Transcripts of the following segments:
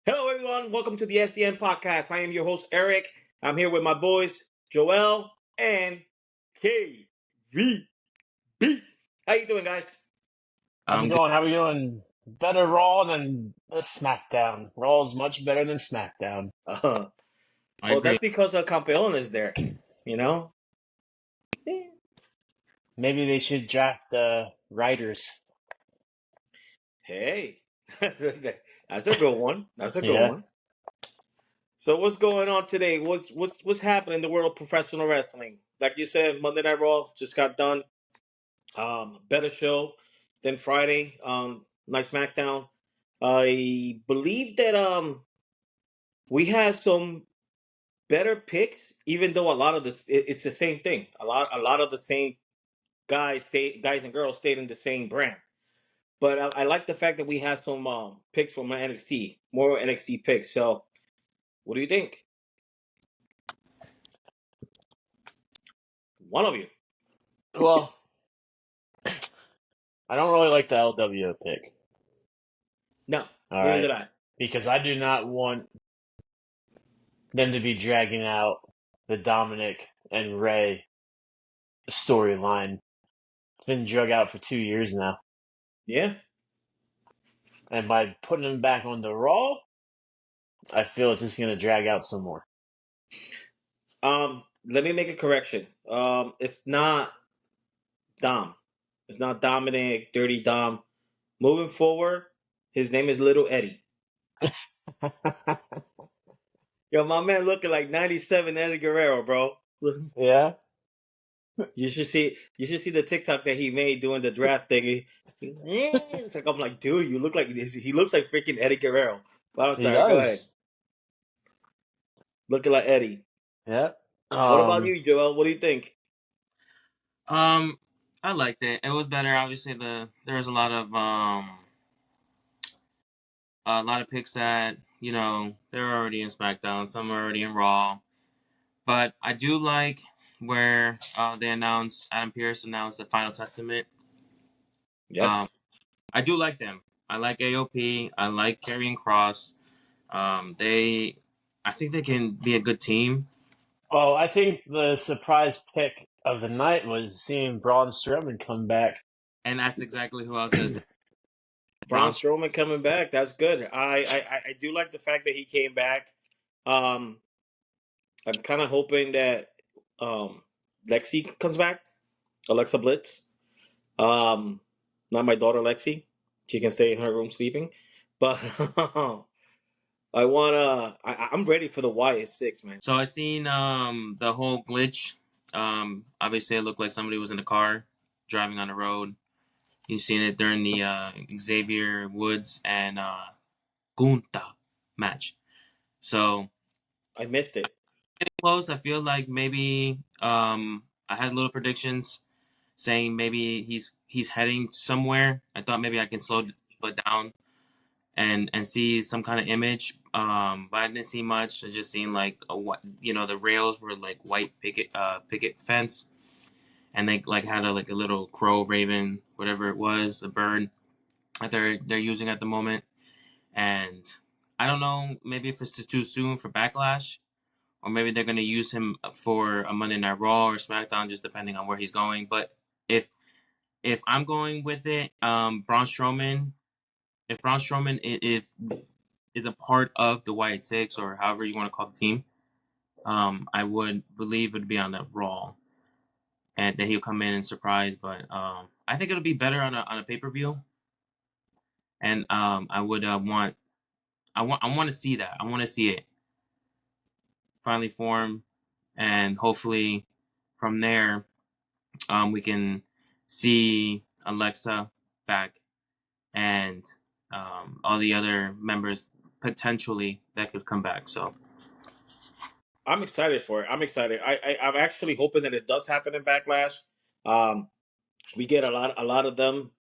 Hello, everyone. Welcome to the SDN Podcast. I am your host, Eric. I'm here with my boys, Joel and KVB. How you doing, guys? How's it I'm good. going? How are we doing? Better Raw than SmackDown. Raw is much better than SmackDown. Uh, I oh, agree. that's because Campeon is there. You know? Eh. Maybe they should draft writers. Hey, that's a good one. That's a good Yeah. one. So, what's going on today? What's happening in the world of professional wrestling? Like you said, Monday Night Raw just got done. Better show than Friday. Night SmackDown. I believe that we had some better picks, even though a lot of this it's the same thing. A lot of the same guys and girls stayed in the same brand. But I like the fact that we had some picks from NXT, more NXT picks. So, what do you think? One of you. Well, I don't really like the LWO pick. No, All neither right. did I. Because I do not want them to be dragging out the Dominic and Rey storyline. It's been drug out for 2 years now. Yeah. And by putting them back on the Raw, I feel it's just going to drag out some more. Let me make a correction. It's not Dom. It's not Dominic, Dirty Dom. Moving forward, his name is Little Eddie. Yo, my man looking like 97 Eddie Guerrero, bro. Yeah? You should see the TikTok that he made doing the draft thing. It's like I'm like, dude, you look like this. He looks like freaking Eddie Guerrero. But I'm He sorry, go ahead. does. Looking like Eddie. Yeah. What about you, Joel? What do you think? Um, I liked it. It was better. Obviously, there was a lot of picks that they're already in SmackDown. Some are already in Raw. But I do like where they announced Adam Pearce announced the Final Testament. Um, Yes. I do like them. I like AOP. I like Karrion Kross. I think they can be a good team. Well, I think the surprise pick of the night was seeing Braun Strowman come back. And that's exactly who I was gonna say. Braun Braun. Strowman coming back. That's good. I do like the fact that he came back. Um, I'm kind of hoping that Lexi comes back. Alexa Bliss. Not my daughter Lexi. She can stay in her room sleeping. But I'm ready for the Wyatt Six, man. So I seen the whole glitch. Obviously it looked like somebody was in a car driving on the road. You've seen it during the Xavier Woods and Gunta match. So I missed it. getting close. I feel like maybe I had little predictions saying maybe he's heading somewhere. I thought maybe I can slow it down and see some kind of image. But I didn't see much. I just seen like the rails were like white picket fence, and they like had a little crow, raven, whatever it was, the bird that they're using at the moment. And I don't know, maybe if it's just too soon for Backlash, or maybe they're gonna use him for a Monday Night Raw or SmackDown, just depending on where he's going. But if if I'm going with it, Braun Strowman. If Braun Strowman is a part of the Wyatt Six or however you want to call the team, I would believe it would be on that Raw, and then he'll come in and surprise. But I think it'll be better on a pay per view, and I would I want to see that. I want to see it finally form, and hopefully from there we can see Alexa back and all the other members potentially that could come back. So I'm excited for it. I'm excited. I'm actually hoping that it does happen in Backlash. Um, we get a lot of them.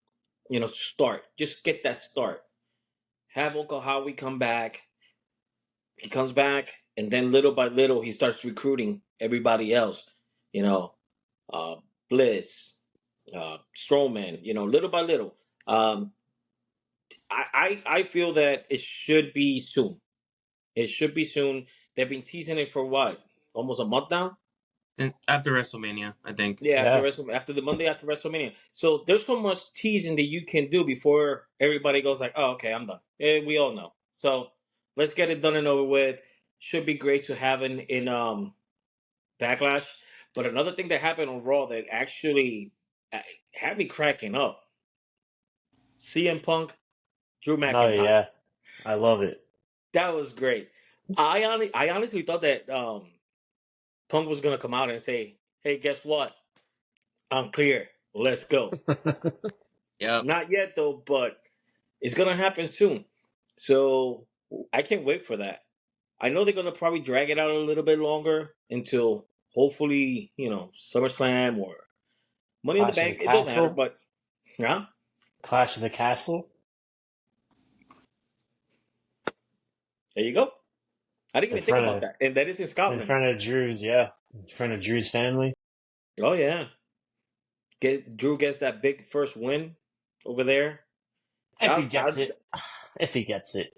Start. Just get that start. Have Uncle Howie come back. He comes back, and then little by little, he starts recruiting everybody else. You know, uh, Bliss, Strowman. Little by little. I feel that it should be soon. It should be soon. They've been teasing it for what? Almost a month now? After WrestleMania, I think. Yeah, Yeah. after the Monday after WrestleMania. So there's so much teasing that you can do before everybody goes like, "Oh, okay, I'm done." We all know. So let's get it done and over with. Should be great to have in Backlash. But another thing that happened on Raw that actually had me cracking up: CM Punk, Drew Oh McIntyre. yeah, I love it. That was great. I honestly thought that Punk was gonna come out and say, "Hey, guess what? I'm clear. Let's go." Yep. Not yet though, but it's gonna happen soon. So I can't wait for that. I know they're gonna probably drag it out a little bit longer until hopefully, SummerSlam or Money in the Clash of the Bank. It don't matter, Castle. but yeah, Clash of the Castle. there you go. I didn't In even think front about of that. And that is in in Scotland. front of Drew's, yeah. In front of Drew's family. Oh yeah. Drew gets that big first win over there. If I, he gets it. If he gets it.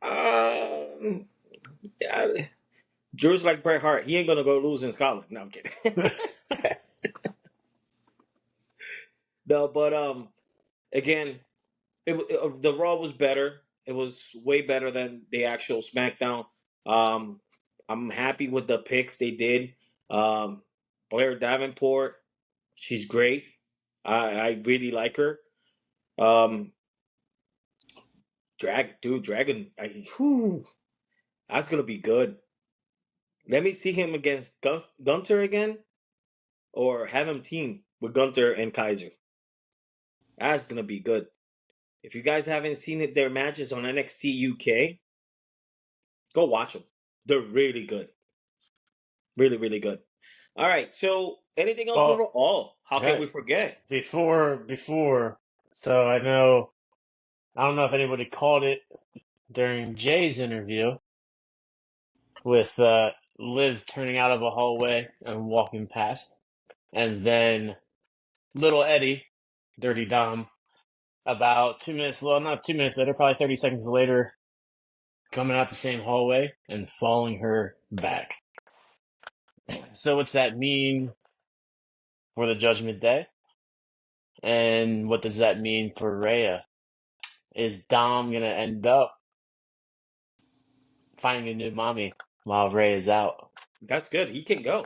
I, yeah, Drew's like Bret Hart. He ain't gonna go lose in Scotland. No, I'm kidding. No, but again, the Raw was better. It was way better than the actual SmackDown. Um, I'm happy with the picks they did. Blair Davenport, she's great. I really like her. Um, Dragon, that's gonna be good. Let me see him against Gunter again, or have him team with Gunter and Kaiser. That's gonna be good. If you guys haven't seen their matches on NXT UK, go watch them. They're really good. Really, really good. All right. So, anything else on Well, Raw? Oh, how can we right. forget? Before, so I don't know if anybody called it during Jay's interview with Liv turning out of a hallway and walking past, and then little Eddie, Dirty Dom, about 2 minutes, well, not 2 minutes later, probably 30 seconds later, coming out the same hallway and following her back. So, what's that mean for the Judgment Day? And what does that mean for Rhea? Is Dom gonna end up finding a new mommy while Ray is out? That's good. He can go.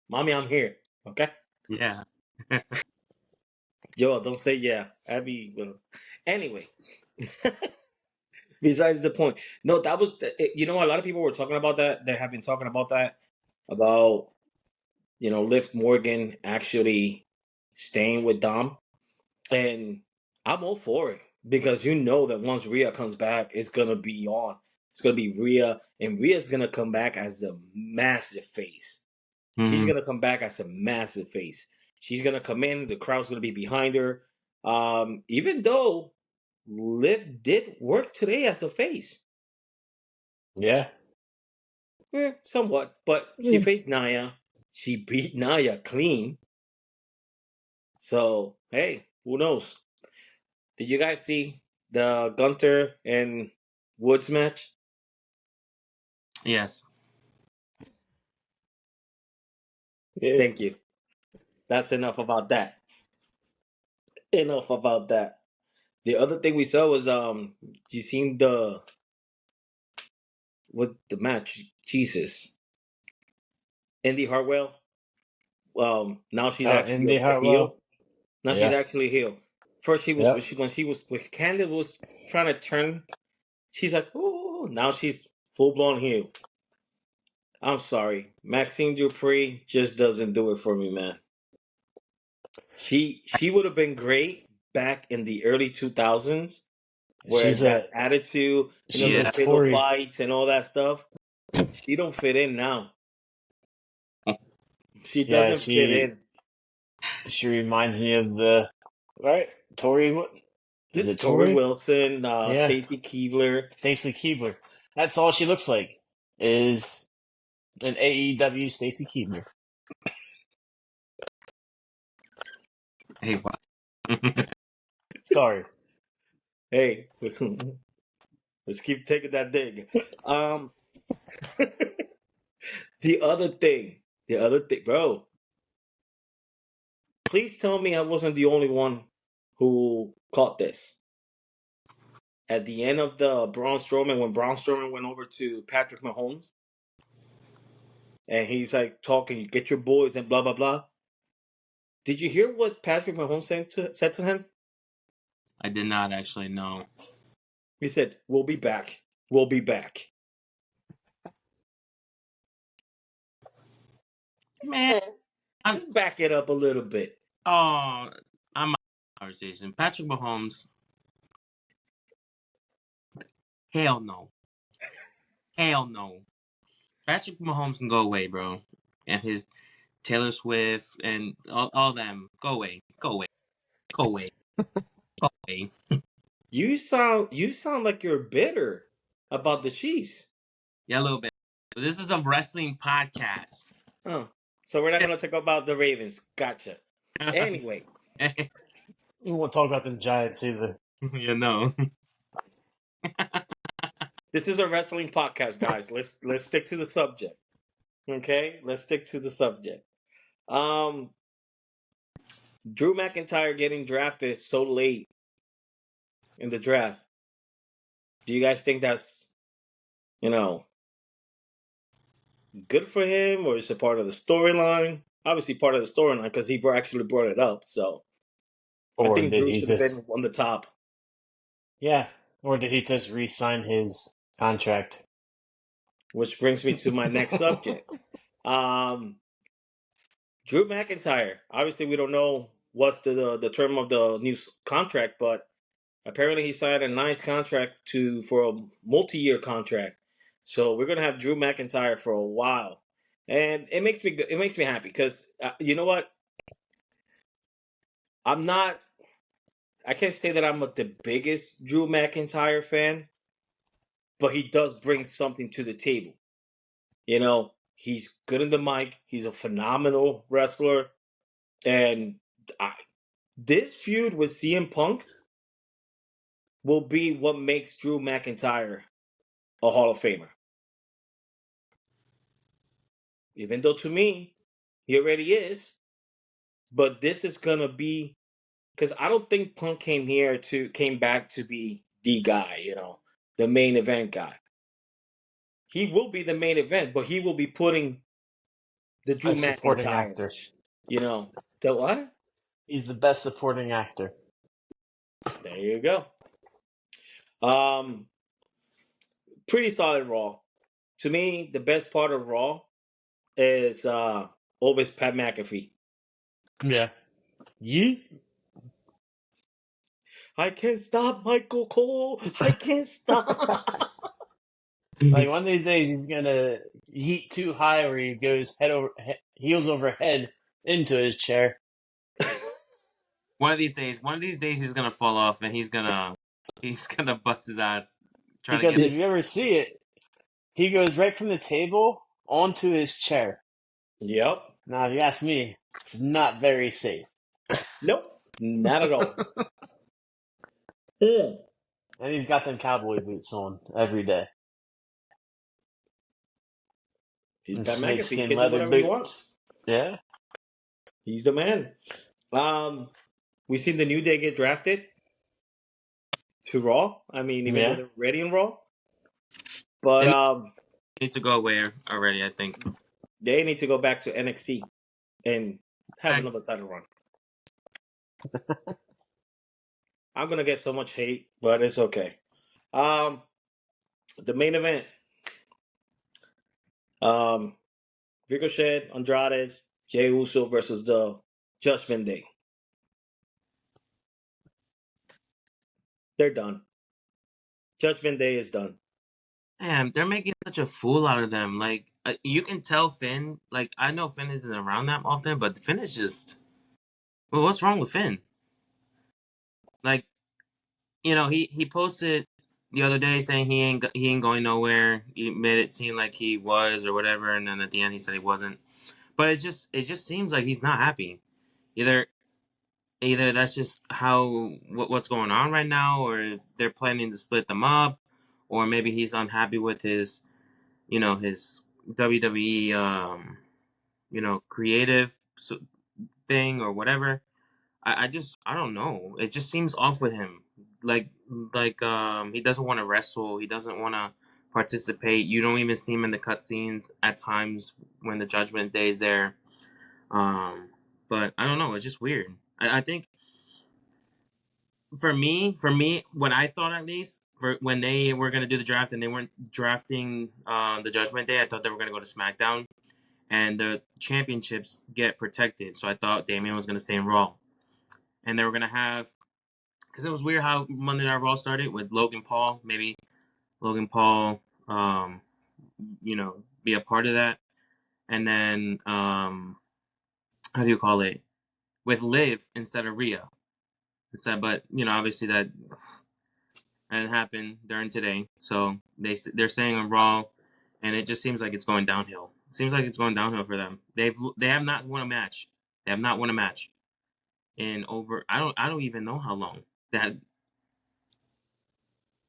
Mommy, I'm here. Okay. Yeah. Joel, don't say yeah. Abby will. Anyway, besides the point. No, that was, a lot of people were talking about that. They have been talking about that, about, Liv Morgan actually staying with Dom. And I'm all for it because you know that once Rhea comes back, it's going to be on. It's going to be Rhea, and Rhea's going to come back as a massive face. She's Hmm. going to come back as a massive face. She's going to come in, the crowd's going to be behind her. Even though Liv did work today as a face. Yeah. Somewhat, but she faced Naya. She beat Naya clean. So, hey, who knows? Did you guys see the Gunter and Woods match? Yes. Yeah. Thank you. That's enough about that. Enough about that. The other thing we saw was you seen the match? Jesus. Indy Hartwell. Now she's actually Indy a Hartwell. heel. Now she's Yeah. actually a heel. First she was Yep. when she was with Candice was trying to turn. She's like, oh, now she's full blown heel. I'm sorry, Maxine Dupree just doesn't do it for me, man. She would have been great back in the early 2000s, where She's a that attitude, she's a the Yeah. pillow Tory. fights and all that stuff. She don't fit in now. She Yeah, doesn't fit in. she reminds me of the right Tory. What is it? Tori Tory? Wilson, Yeah, Stacy Keebler. Stacy Keebler. That's all she looks like. Is an AEW Stacy Keebler. Hey, wow. Sorry. Hey, let's keep taking that dig. The other thing, bro. Please tell me I wasn't the only one who caught this. At the end of the Braun Strowman, when Braun Strowman went over to Patrick Mahomes, and he's like talking, you get your boys and blah blah blah. Did you hear what Patrick Mahomes said to him? I did not actually know. He said, "We'll be back. We'll be back." Man, Let's back it up a little bit. I'm out of conversation. Patrick Mahomes, hell no. Hell no. Patrick Mahomes can go away, bro. And his Taylor Swift and all them. Go away. Go away. Go away. Go away. You sound like you're bitter about the Chiefs. Yeah, a little bit. This is a wrestling podcast. Oh, so we're not gonna talk about the Ravens. Gotcha. Anyway, We won't talk about the Giants either. you know. this is a wrestling podcast, guys. Let's stick to the subject. Okay, let's stick to the subject. Um, Drew McIntyre getting drafted so late in the draft. Do you guys think that's you know good for him, or is it part of the storyline? Obviously, part of the storyline because he actually brought it up. So I Or think did Drew he should have just... been on the top. Yeah. Or did he just re-sign his contract? Which brings me to my next subject. Um, Drew McIntyre. Obviously, we don't know what's the term of the new contract, but apparently he signed a nice contract for a multi-year contract. So we're gonna have Drew McIntyre for a while, and it makes me happy because you know what? I'm not. I can't say that I'm the biggest Drew McIntyre fan, but he does bring something to the table. You know, he's good in the mic. He's a phenomenal wrestler, and I, this feud with CM Punk will be what makes Drew McIntyre a Hall of Famer. Even though to me, he already is, but this is gonna be because I don't think Punk came back to be the guy. The main event guy. He will be the main event, but he will be putting the Drew A supporting McIntyre. actor. The what? He's the best supporting actor. There you go. Pretty solid Raw. To me, the best part of Raw is always Pat McAfee. Yeah. You? I can't stop Michael Cole. I can't stop. Like one of these days, he's gonna yeet too high where he goes heels over head into his chair. One of these days, he's gonna fall off and he's gonna bust his ass. Because if you ever see it, he goes right from the table onto his chair. Yep. Now, if you ask me, it's not very safe. Nope. Not at all. Mm. And he's got them cowboy boots on every day. He's And Pat McAfee. He snakeskin can do leather whatever he wants. boots. Yeah. He's the man. We seen the New Day get drafted to Raw. I mean, even though they're ready in Raw. But they need to go away already, I think. They need to go back to NXT and have another title run. I'm gonna get so much hate, but it's okay. The main event. Ricochet, Andrade, Jey Uso versus the Judgment Day. They're done. Judgment Day is done. Damn, they're making such a fool out of them. Like, you can tell Finn. Like, I know Finn isn't around that often, but Finn is just. Well, what's wrong with Finn? Like, he posted the other day saying he ain't going nowhere. He made it seem like he was or whatever, and then at the end he said he wasn't. But it just seems like he's not happy. Either either that's just what's going on right now, or they're planning to split them up, or maybe he's unhappy with his his WWE creative thing or whatever. I don't know. It just seems off with him. Like he doesn't want to wrestle. He doesn't want to participate. You don't even see him in the cutscenes at times when the Judgment Day is there. But I don't know. It's just weird. I think for me, what I thought at least for when they were gonna do the draft and they weren't drafting the Judgment Day, I thought they were gonna go to SmackDown and the championships get protected. So I thought Damian was gonna stay in Raw, and they were gonna have because it was weird how Monday Night Raw started with Logan Paul. Maybe Logan Paul, be a part of that, and then how do you call it with Liv instead of Rhea instead. But obviously that didn't happen during today, so they're staying on Raw, and it just seems like it's going downhill. It seems like it's going downhill for them. They have not won a match. They have not won a match in over. I don't even know how long that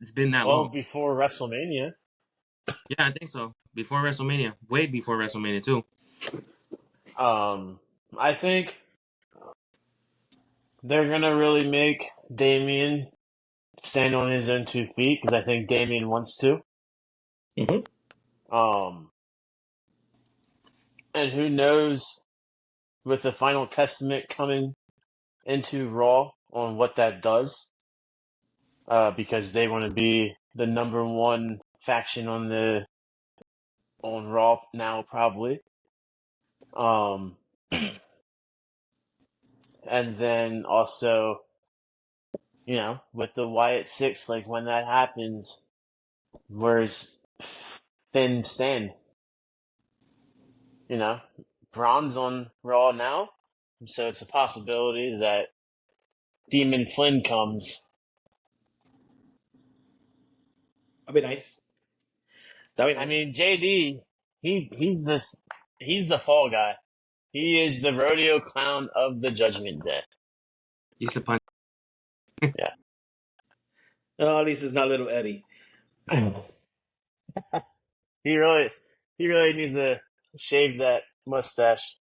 it's been that Well, long. before WrestleMania. Yeah, I think so. Before WrestleMania, way before WrestleMania too. I think they're gonna really make Damian stand on his own 2 feet because I think Damian wants to. Mm-hmm. And who knows with the Final Testament coming into Raw on what that does, because they want to be the number one faction on Raw now probably. And then also, with the Wyatt Six, like when that happens, where's Finn stand? Braun's on Raw now, so it's a possibility that Demon Flynn comes. That'd be nice. That'd be I nice. mean, JD, he's the fall guy. He is the rodeo clown of the Judgment Day. He's the punch. Yeah. Oh, at least it's not little Eddie. He really needs to shave that mustache.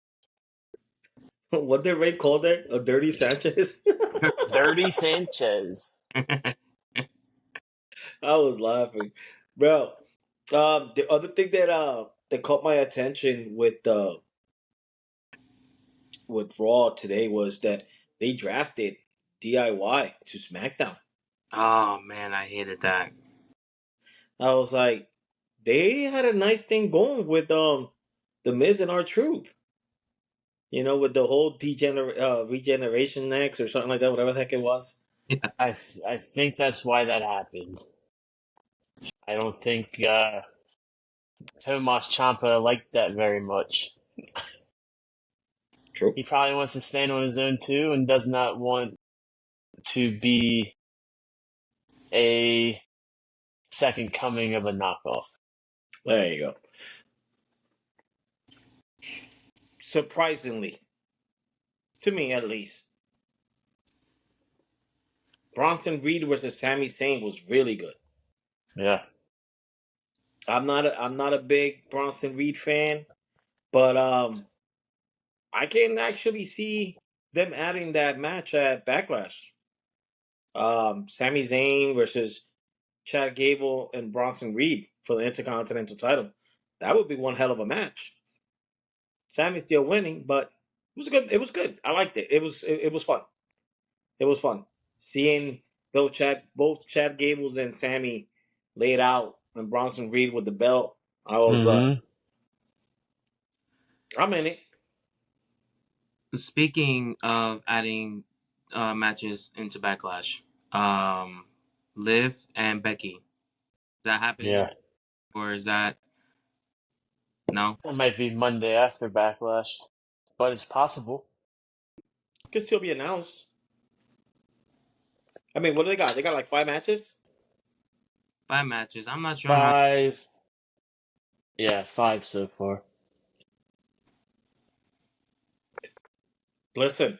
What did Ray call that? A dirty Sanchez? Dirty Sanchez. I was laughing, bro. The other thing that caught my attention with Raw today was that they drafted DIY to SmackDown. Oh man, I hated that. I was like, they had a nice thing going with the Miz and R-Truth. With the whole regeneration next or something like that, whatever the heck it was. I think that's why that happened. I don't think Tomas Ciampa liked that very much. True. He probably wants to stand on his own too, and does not want to be a second coming of a knockoff. There you go. Surprisingly, to me at least, Bronson Reed versus Sami Zayn was really good. Yeah. I'm not a big Bronson Reed fan, but I can actually see them adding that match at Backlash. Sami Zayn versus Chad Gable and Bronson Reed for the Intercontinental title. That would be one hell of a match. Sammy's still winning, but it was good. It was good. I liked it. It was fun. It was fun seeing both Chad Gables and Sammy laid out and Bronson Reed with the belt. I was I'm in it. Speaking of adding matches into Backlash, Liv and Becky, is that happening Yeah. or is that no? It might be Monday after Backlash, but it's possible. Could still be announced. I mean, what do they got? They got like 5 matches. 5 matches. I'm not sure how. 5. Yeah, 5 so far. Listen,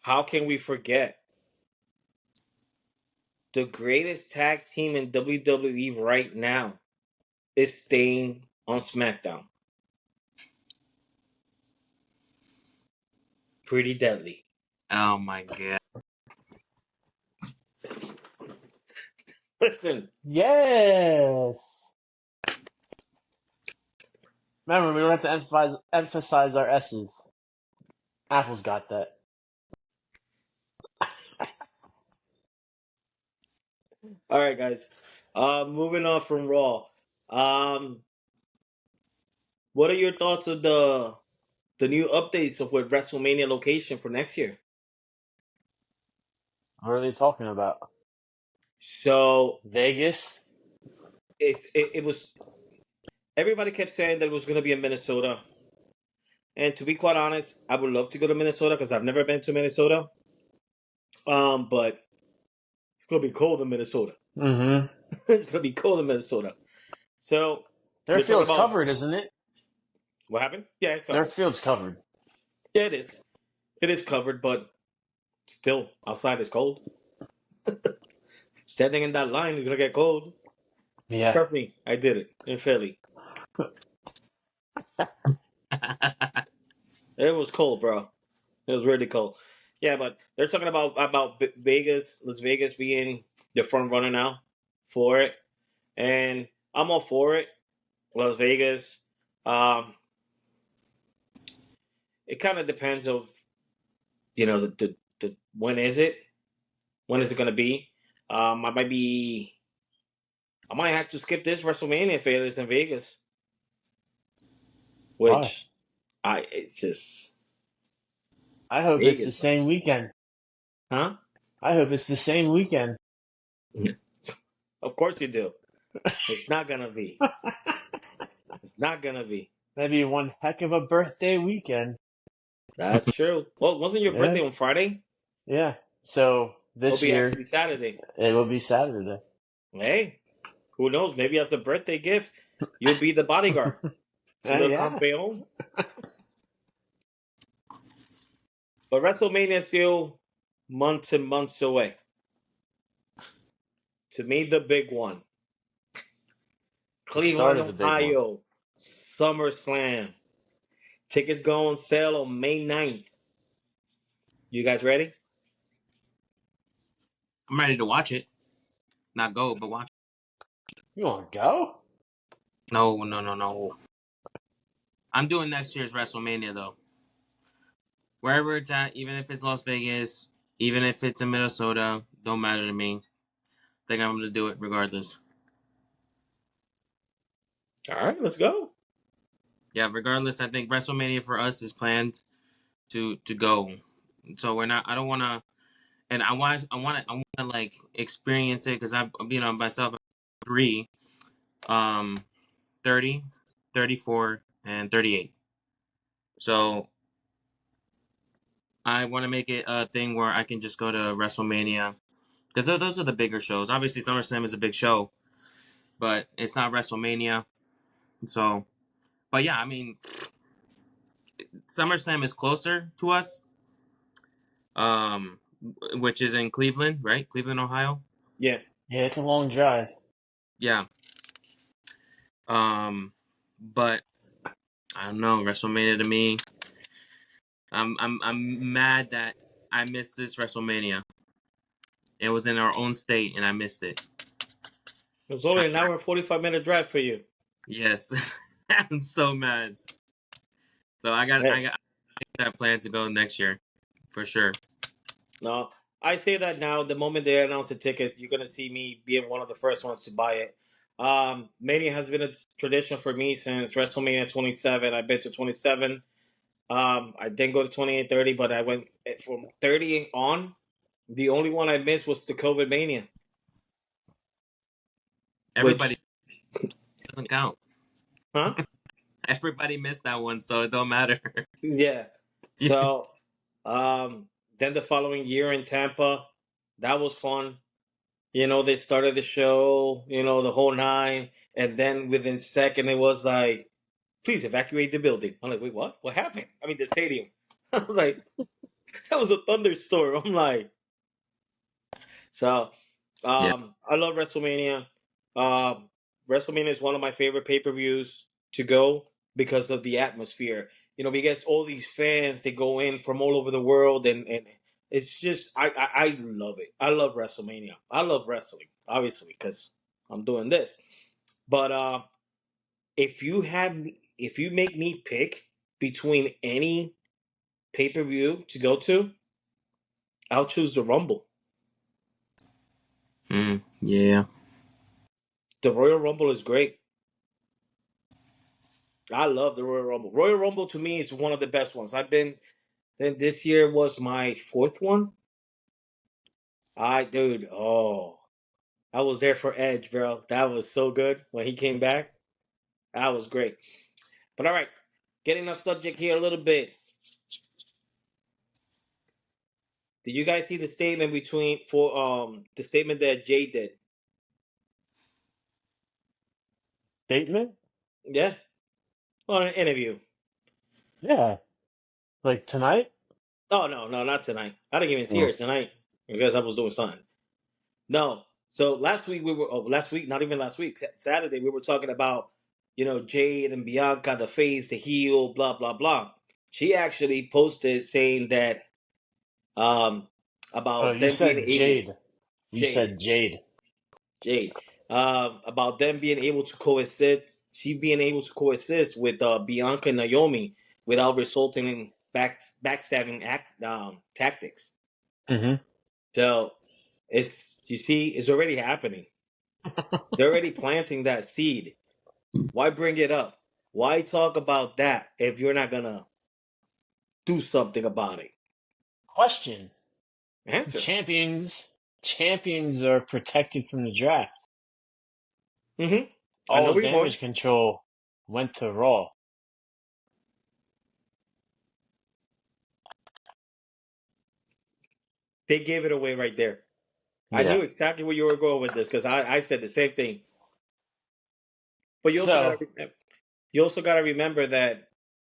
how can we forget the greatest tag team in WWE right now is staying on SmackDown? Pretty deadly. Oh my god. Listen, Yes. Remember, we don't have to emphasize our S's. Apple's got that. all right, guys. Moving on from Raw. Um, what are your thoughts of the new updates of what WrestleMania location for next year? What are they talking about? So Vegas? it was everybody kept saying that it was going to be in Minnesota, and to be quite honest, I would love to go to Minnesota because I've never been to Minnesota. But it's going to be cold in Minnesota. Mm-hmm. It's going to be cold in Minnesota. So Their they're talking field's about covered, isn't it? what happened. Yeah, it's Their covered. field's covered. Yeah, it is. It is covered, but still outside is cold. Standing in that line is going to get cold. Yeah. Trust me, I did it in Philly. It was cold, bro. It was really cold. Yeah, but they're talking about Vegas, Las Vegas being the front runner now for it, and I'm all for it. Las Vegas. Um, it kind of depends of the when is it? When is it gonna be? I might be. I might have to skip this WrestleMania if it is in Vegas, Why? which it's just I hope it's the Vegas, same weekend. huh? I hope it's the same weekend. Of course you do. It's not gonna be. It's not gonna be. That'd be one heck of a birthday weekend. That's true. Well, wasn't your Yeah. birthday on Friday? Yeah. So It'll this be year, actually Saturday. it will be Saturday. Hey, who knows? Maybe as a birthday gift, you'll be the bodyguard to the Yeah. campeón. But WrestleMania is still months and months away. To me, the big one. The Cleveland, start of the big one. Ohio. SummerSlam. Tickets go on sale on May 9th. You guys ready? I'm ready to watch it. Not go, but watch it. You want to go? No. I'm doing next year's WrestleMania though. Wherever it's at, even if it's Las Vegas, even if it's in Minnesota, don't matter to me. I think I'm gonna do it regardless. All right, let's go. Yeah, regardless, I think WrestleMania for us is planned to go. So we're not. I don't want to, and I want to like experience it because I've myself 3, 30, 34, and 38. So I want to make it a thing where I can just go to WrestleMania because those are the bigger shows. Obviously, SummerSlam is a big show, but it's not WrestleMania. So, but yeah, I mean, SummerSlam is closer to us, um, which is in Cleveland, right? Cleveland, Ohio. Yeah. Yeah, it's a long drive. Yeah. But I don't know. WrestleMania to me, I'm mad that I missed this WrestleMania. It was in our own state, and I missed it. It was only an hour and 45-minute drive for you. Yes, I'm so mad. So I got that plan to go next year, for sure. No, I say that now. The moment they announce the tickets, you're gonna see me being one of the first ones to buy it. Mania has been a tradition for me since WrestleMania 27. I've been to 27. I didn't go to 28, 30, but I went from 30 on. The only one I missed was the COVID Mania, Everybody which, doesn't count. huh? Everybody missed that one, so it don't matter. Yeah. So, then the following year in Tampa, that was fun. They started the show, the whole nine, and then within second, it was like, please evacuate the building. I'm like, wait, what? What happened? I mean, the stadium. I was like, That was a thunderstorm. I'm like, so Yeah. I love WrestleMania. WrestleMania is one of my favorite pay-per-views to go because of the atmosphere. You know, because all these fans they go in from all over the world, and it's just I love it. I love WrestleMania. I love wrestling, obviously, because I'm doing this. But if you make me pick between any pay-per-view to go to, I'll choose the Rumble. Yeah. The Royal Rumble is great. I love the Royal Rumble. Royal Rumble to me is one of the best ones. I've been. Then this year was my fourth one. Dude, I was there for Edge, bro. That was so good when he came back. That was great. But all right, getting off subject here a little bit. Did you guys see the statement the statement that Jay did? Statement? Yeah, on an interview. Yeah. Like tonight? Oh no, not tonight. I didn't even see Oh. her tonight because I was doing something. No. So last week last week, not even last week, Saturday we were talking about, Jade and Bianca, the face, the heel, blah blah blah. She actually posted saying that um Oh, about you them being said able Jade. You Jade said Jade. Jade about them being able to coexist, she being able to coexist with Bianca and Naomi without resulting in backstabbing tactics. Mm-hmm. So it's already happening. They're already planting that seed. Why bring it up? Why talk about that if you're not gonna do something about it? Question. Answer. Champions are protected from the draft. Mm-hmm. I know All where you're going. damage control went to Raw. They gave it away right there. I Yeah. knew exactly where you were going with this because I said the same thing. But So, you also gotta remember that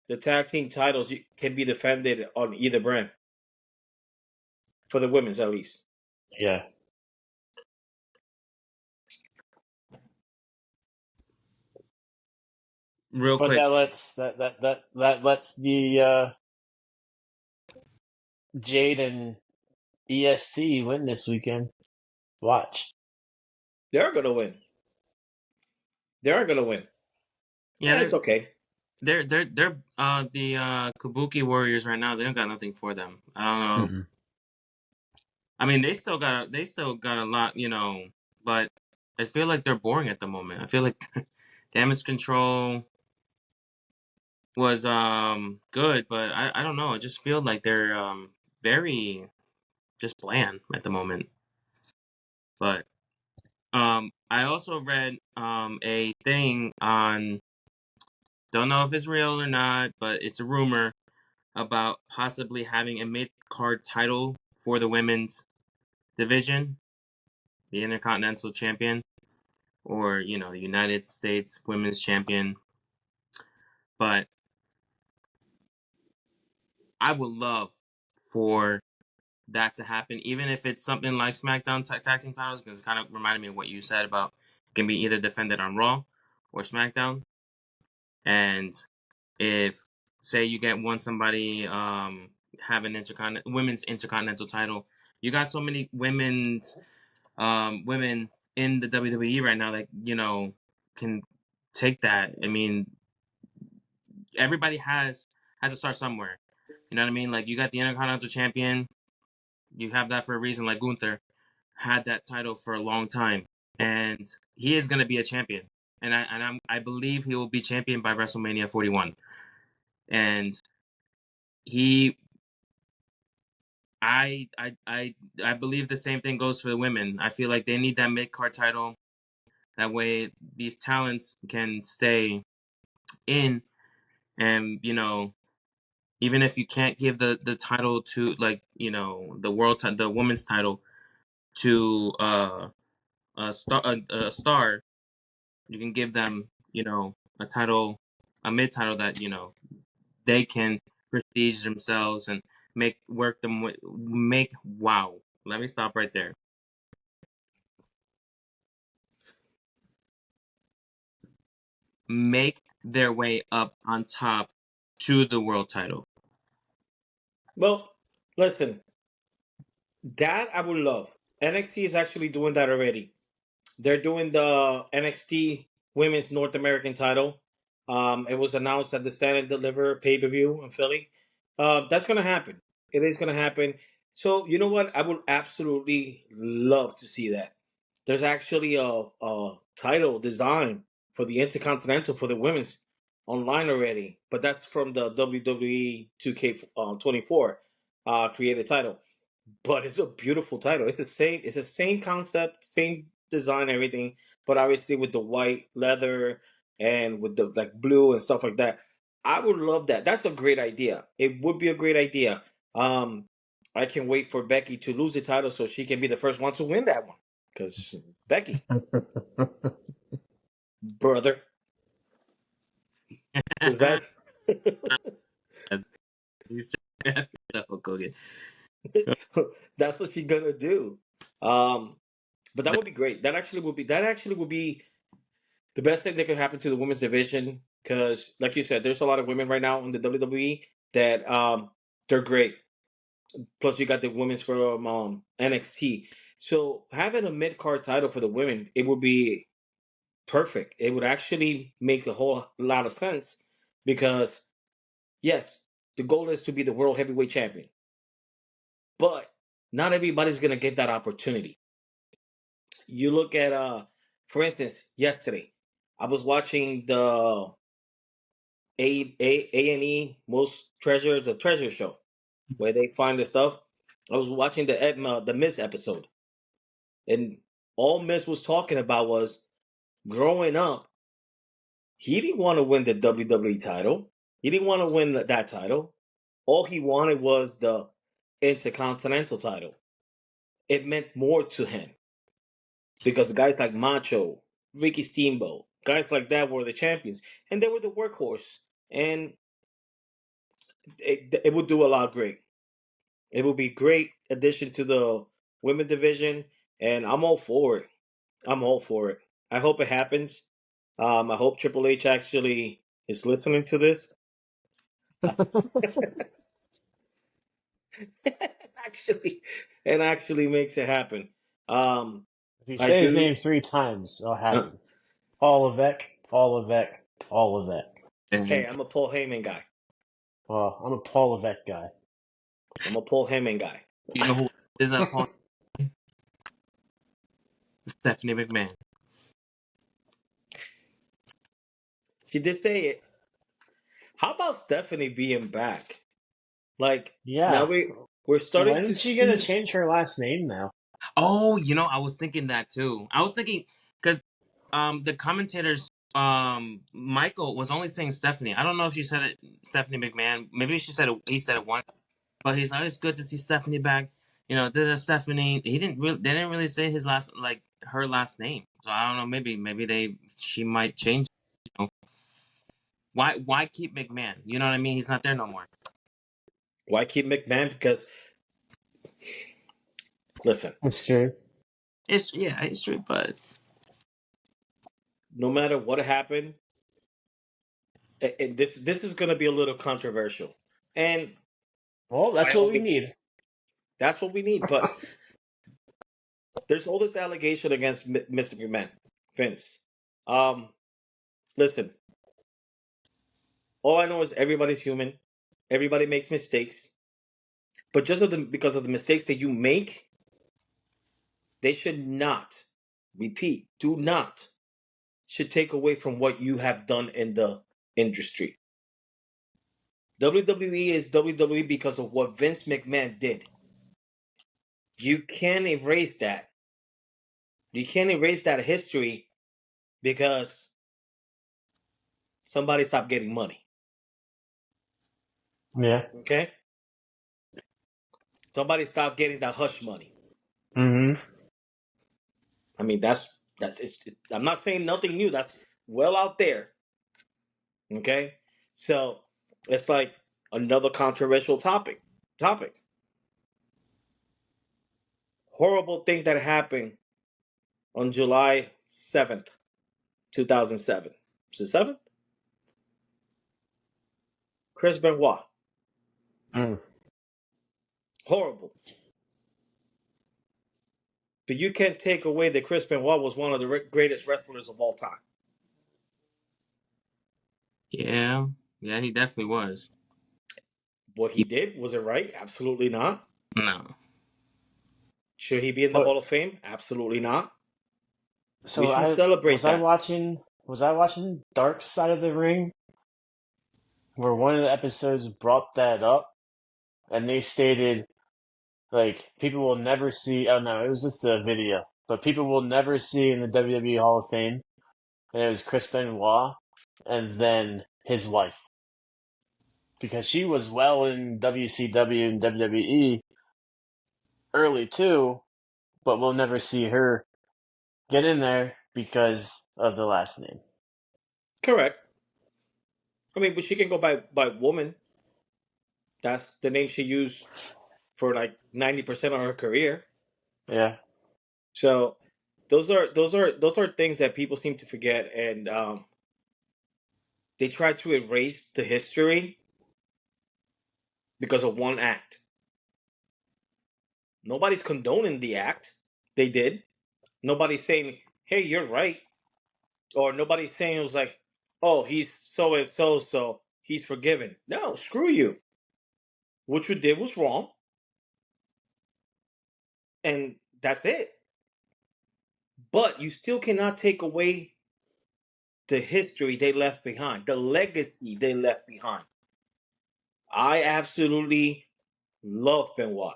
the tag team titles can be defended on either brand for the women's at least. yeah. Real But quick. that lets the Jade and EST win this weekend. Watch. They're gonna win. They're gonna win. Yeah, And it's okay. they're the Kabuki Warriors right now. They don't got nothing for them. I don't know. Mm-mm. I mean, they still got a lot, but I feel like they're boring at the moment. I feel like damage control was good, but I don't know. I just feel like they're very just bland at the moment. But I also read a thing on, don't know if it's real or not, but it's a rumor about possibly having a mid card title for the women's division, the Intercontinental Champion, or the United States Women's Champion. But I would love for that to happen, even if it's something like SmackDown tag team titles, because it's kind of reminded me of what you said about it can be either defended on Raw or SmackDown. And if, say, you get somebody have an women's intercontinental title, you got so many women in the WWE right now that can take that. I mean, everybody has to start somewhere. You know what I mean? Like, you got the Intercontinental Champion, you have that for a reason. Like Gunther had that title for a long time, and he is going to be a champion. And I believe he will be champion by WrestleMania 41. And he, I believe the same thing goes for the women. I feel like they need that mid card title. That way, these talents can stay in, and even if you can't give the title to, like, the women's title to a star, you can give them a title, a mid title that they can prestige themselves and work them with make wow. Let me stop right there. Make their way up on top to the world title. Well, listen, that I would love. NXT is actually doing that already. They're doing the NXT Women's North American title. It was announced at the Stand and Deliver pay per view in Philly. That's going to happen. It is going to happen. So, you know what? I would absolutely love to see that. There's actually a title design for the Intercontinental for the women's online already, but that's from the WWE 2K24 created title. But it's a beautiful title. It's the same. It's the same concept, same design, everything. But obviously with the white leather and with the like blue and stuff like that. I would love that. That's a great idea. It would be a great idea. Um, I can wait for Becky to lose the title so she can be the first one to win that one. Because Becky, brother, because that's Hulk Hogan. that's what she's gonna do. Um, but that would be great. That actually would be the best thing that could happen to the women's division because, like you said, there's a lot of women right now in the WWE that they're great. Plus, you got the women's from NXT. So having a mid card title for the women, it would be perfect. It would actually make a whole lot of sense because yes, the goal is to be the world heavyweight champion, but not everybody's gonna get that opportunity. You look at for instance, yesterday I was watching the A&E most treasure the treasure show where they find the stuff. I was watching the Miz episode, and all Miz was talking about was growing up. He didn't want to win the WWE title. He didn't want to win that title. All he wanted was the Intercontinental title. It meant more to him because the guys like Macho, Ricky Steamboat, guys like that were the champions, and they were the workhorse, and it would do a lot great. It will be great addition to the women division, and I'm all for it. I'm all for it. I hope it happens. I hope Triple H actually is listening to this. actually, and actually makes it happen. Um, If you I say his do. name 3 times, it'll Uh, happen. Paul Levesque, Paul Levesque, Paul Levesque. hey, And I'm a Paul Heyman guy. Well, I'm a Paul Levesque guy. I'm a Paul Heyman guy. you know who is that Paul? Stephanie McMahon. She did say it. How about Stephanie being back? Like now Yeah. we're starting to When's she gonna see. change her last name now? Oh, I was thinking that too. I was thinking because the commentators Michael was only saying Stephanie. I don't know if she said it Stephanie McMahon. Maybe he said it once, but he's like it's good to see Stephanie back. Stephanie. They didn't really say his her last name. So I don't know. Maybe she might change. You know? Why keep McMahon? You know what I mean? He's not there no more. Why keep McMahon? Because listen, That's true. It's true, but no matter what happened, and this is going to be a little controversial, and Well, by that's all what we means, need. that's what we need. But there's all this allegation against Mr. McMahon, Vince. Um, listen, all I know is everybody's human. Everybody makes mistakes, but because of the mistakes that you make, they should not. Repeat, do not should take away from what you have done in the industry. WWE is WWE because of what Vince McMahon did. You can't erase that. You can't erase that history because somebody stopped getting money. Yeah. Okay? Somebody stopped getting that hush money. Mm-hmm. I mean, I'm not saying nothing new. That's well out there. Okay? So it's like another controversial topic. topic. Horrible thing that happened on July 7th, 2007. Is it 7th? Chris Benoit. Mm. Horrible. But you can't take away that Chris Benoit was one of the greatest wrestlers of all time. Yeah, he definitely was. What he did, was it right? Absolutely not. No. Should he be in the But Hall of Fame? Absolutely not. We so should I celebrate that. was I watching Dark Side of the Ring where one of the episodes brought that up and they stated like people will never see. Oh no, it was just a video, but people will never see in the WWE Hall of Fame, and it was Chris Benoit and then his wife because she was well in WCW and WWE early too, but we'll never see her get in there because of the last name. Correct. I mean, but she can go by woman. That's the name she used for like 90% of her career. Yeah. So those are things that people seem to forget, and they try to erase the history because of one act. Nobody's condoning the act. They did. Nobody's saying, "Hey, you're right," or nobody's saying it was like, "Oh, he's so and so, so he's forgiven." No, screw you. What you did was wrong, and that's it. But you still cannot take away the history they left behind, the legacy they left behind. I absolutely love Benoit.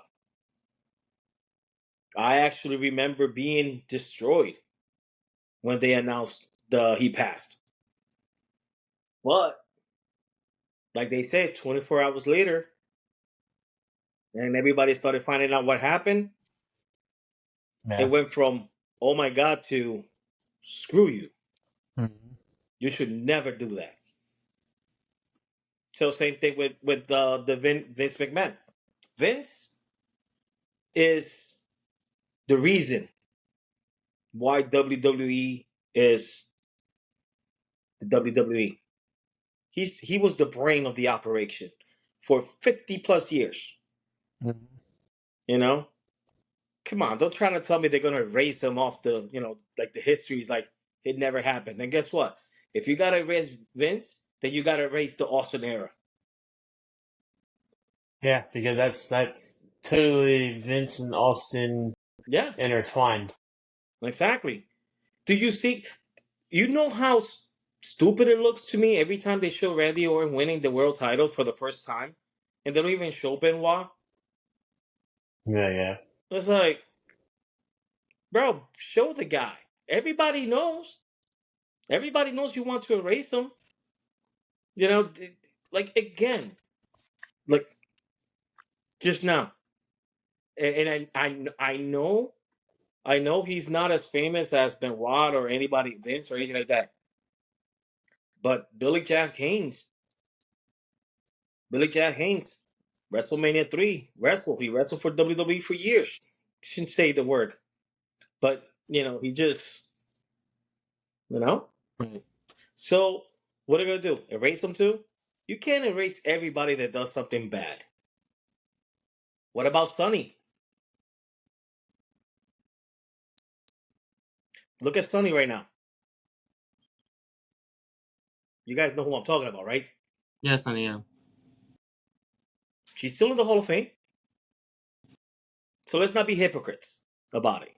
I actually remember being destroyed when they announced he passed. But like they said, 24 hours later, and everybody started finding out what happened. It Yeah. went from "oh my god" to "screw you." Mm-hmm. You should never do that. So same thing with the Vince McMahon. Vince is the reason why WWE is the WWE. He was the brain of the operation for 50 plus years. Mm-hmm. You know, come on, don't try to tell me they're gonna erase him off the like the histories like it never happened. And guess what? If you gotta erase Vince, then you gotta erase the Austin era. Yeah, because that's totally Vince and Austin Yeah, intertwined. exactly. Do you see? You know how stupid it looks to me every time they show Randy Orton winning the world title for the first time, and they don't even show Benoit. Yeah, yeah. It's like, bro, show the guy. Everybody knows. Everybody knows you want to erase him. You know, like again, like just now, and I know he's not as famous as Benoit or anybody Vince or anything like that. But Billy Jack Haynes, WrestleMania 3, he wrestled for WWE for years. Shouldn't say the word, but he just, you know. Right. So what are they gonna do? Erase him too? You can't erase everybody that does something bad. What about Sonny? Look at Sonny right now. You guys know who I'm talking about, right? Yes, honey. Yeah. She's still in the Hall of Fame. So let's not be hypocrites about it.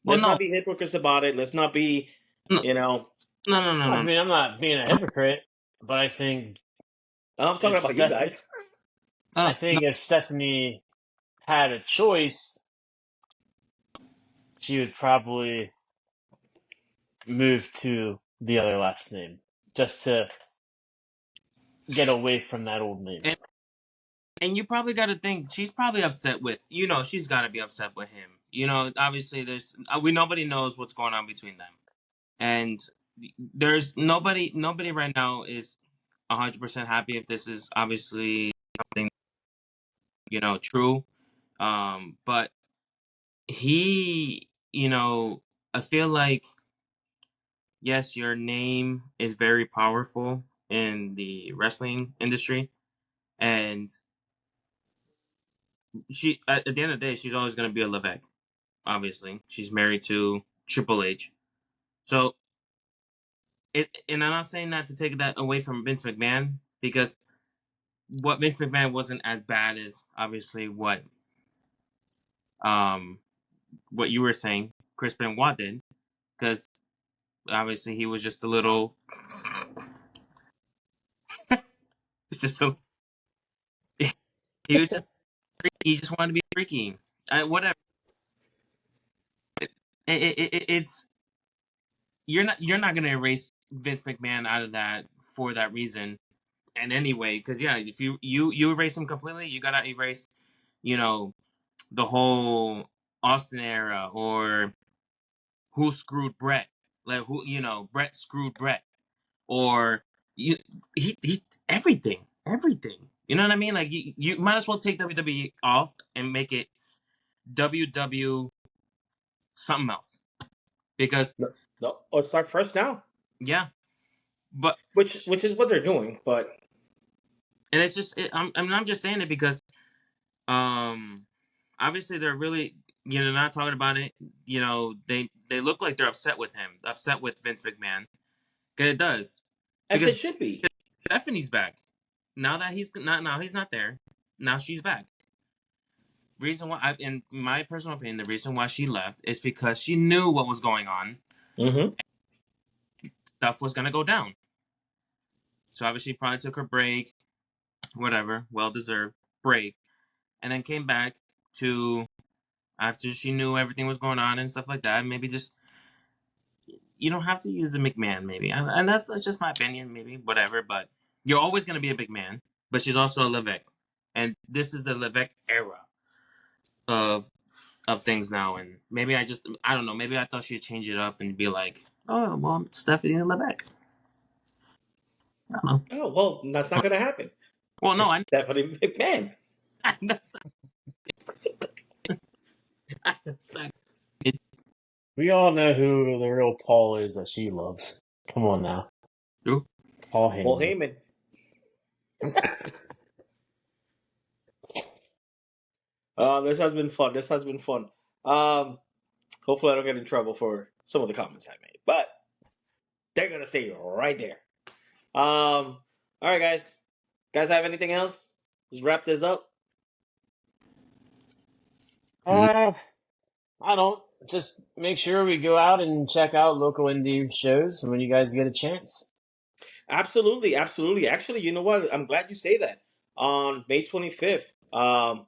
Well, Let's no, not be hypocrites about it. Let's not be, no, you know. I no. mean, I'm not being a hypocrite, but I think I'm if talking about you guys. No, no. If Stephanie had a choice, she would probably move to the other last name just to get away from that old name. And you probably got to think she's probably upset with she's got to be upset with him. Obviously nobody knows what's going on between them, and there's nobody right now is 100% happy if this is obviously something true. But he, I feel like, yes, your name is very powerful in the wrestling industry, and she, at the end of the day, she's always going to be a Levesque. Obviously, she's married to Triple H, so and I'm not saying that to take that away from Vince McMahon, because what Vince McMahon wasn't as bad as obviously um what you were saying, Chris Benoit did, because obviously he was just a little, just a, he was just he just wanted to be freaky. Whatever. It's you're not gonna erase Vince McMahon out of that for that reason. And anyway, because yeah, if you erase him completely, you gotta erase, you know, the whole Austin era, or who screwed Brett, like Brett screwed Brett, or you he everything. You know what I mean? Like you might as well take WWE off and make it WW something else, because No, no, or start fresh now, yeah, but which is what they're doing. But and it's just I'm just saying it because um obviously they're really not talking about it. They look like they're upset with him, upset with Vince McMahon. 'Cause it does, as they because should be. Stephanie's back now that he's not there. Now she's back. Reason why, in my personal opinion, the reason why she left is because she knew what was going on. Mm-hmm. Stuff was gonna go down. So obviously, she probably took her break, whatever, well deserved break, and then came back to, after she knew everything was going on and stuff like that. Maybe just, you don't have to use the McMahon, maybe, and that's just my opinion, maybe whatever. But you're always gonna be a big man. But she's also a Levesque, and this is the Levesque era of things now. And maybe I don't know, maybe I thought she'd change it up and be like, oh well, Stephanie and Levesque. I don't know. Oh well, that's not gonna happen. Well, no, It's definitely McMahon. that's not it. We all know who the real Paul is that she loves. Come on now. True. Paul Paul Heyman. Heyman. This has been fun. This has been fun. Hopefully I don't get in trouble for some of the comments I made, but they're gonna stay right there. All right, guys. Guys, have anything else? Let's wrap this up. I don't. Just make sure we go out and check out local indie shows when you guys get a chance. Absolutely, absolutely. Actually, you know what? I'm glad you say that. On May 25th, I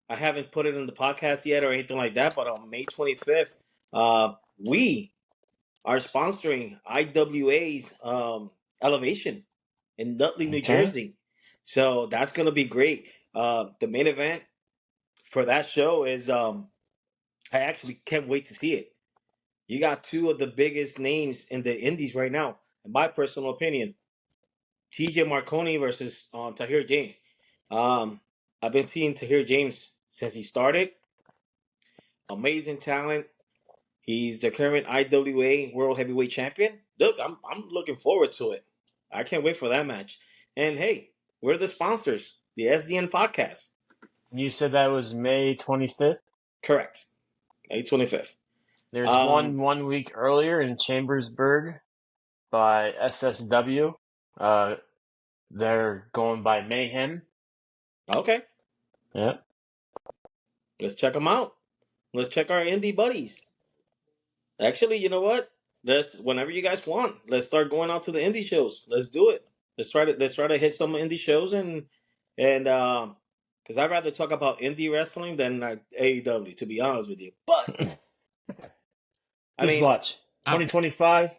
haven't put it in the podcast yet or anything like that, but on May 25th, we are sponsoring IWA's Elevation in Nutley, New Okay. Jersey. So that's going to be great. The main event for that show is I actually can't wait to see it. You got two of the biggest names in the indies right now, in my personal opinion. TJ Marconi versus Tahir James. Um, I've been seeing Tahir James since he started. Amazing talent. He's the current IWA World Heavyweight Champion. Look, I'm looking forward to it. I can't wait for that match. And hey, we're the sponsors, the SDN Podcast. You said that was May 25th? Correct. May 25th. There's Um, one week earlier in Chambersburg by SSW. They're going by Mayhem. okay. Yeah. Let's check them out. Let's check our indie buddies. Actually, you know what? Let's whenever you guys want. Let's start going out to the indie shows. Let's do it. Let's try to hit some indie shows and because I'd rather talk about indie wrestling than AEW, to be honest with you. But I Just mean, watch. 2025,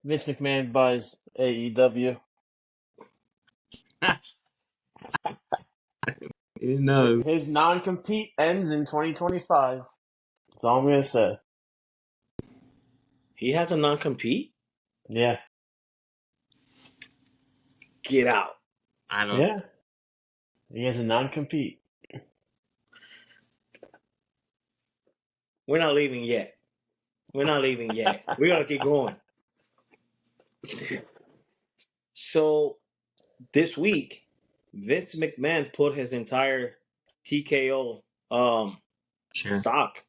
Vince McMahon buys AEW. No. His non-compete ends in 2025. That's all I'm going to say. he has a non-compete. Yeah. Get out. I don't. Yeah. He has a non-compete. We're not leaving yet. We're not leaving yet. We're gonna keep going. So this week, Vince McMahon put his entire TKO Sure. stock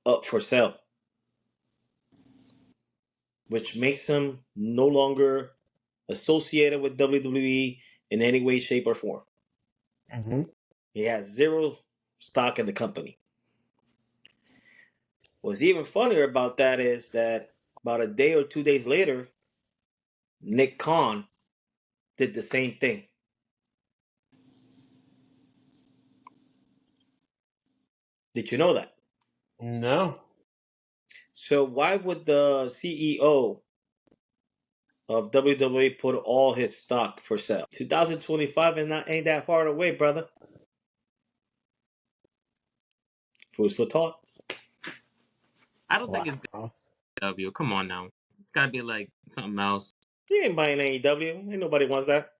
up for sale, which makes him no longer associated with WWE in any way, shape, or form. Mm-hmm. He has zero stock in the company. What's even funnier about that is that about a day or 2 days later, Nick Khan did the same thing. Did you know that? No. So why would the CEO of WWE put all his stock for sale? 2025 and ain't that far away, brother. Food for thoughts. I don't think it's Wow. W. Come on now. It's gotta be like something else. You ain't buying AEW. Ain't nobody wants that.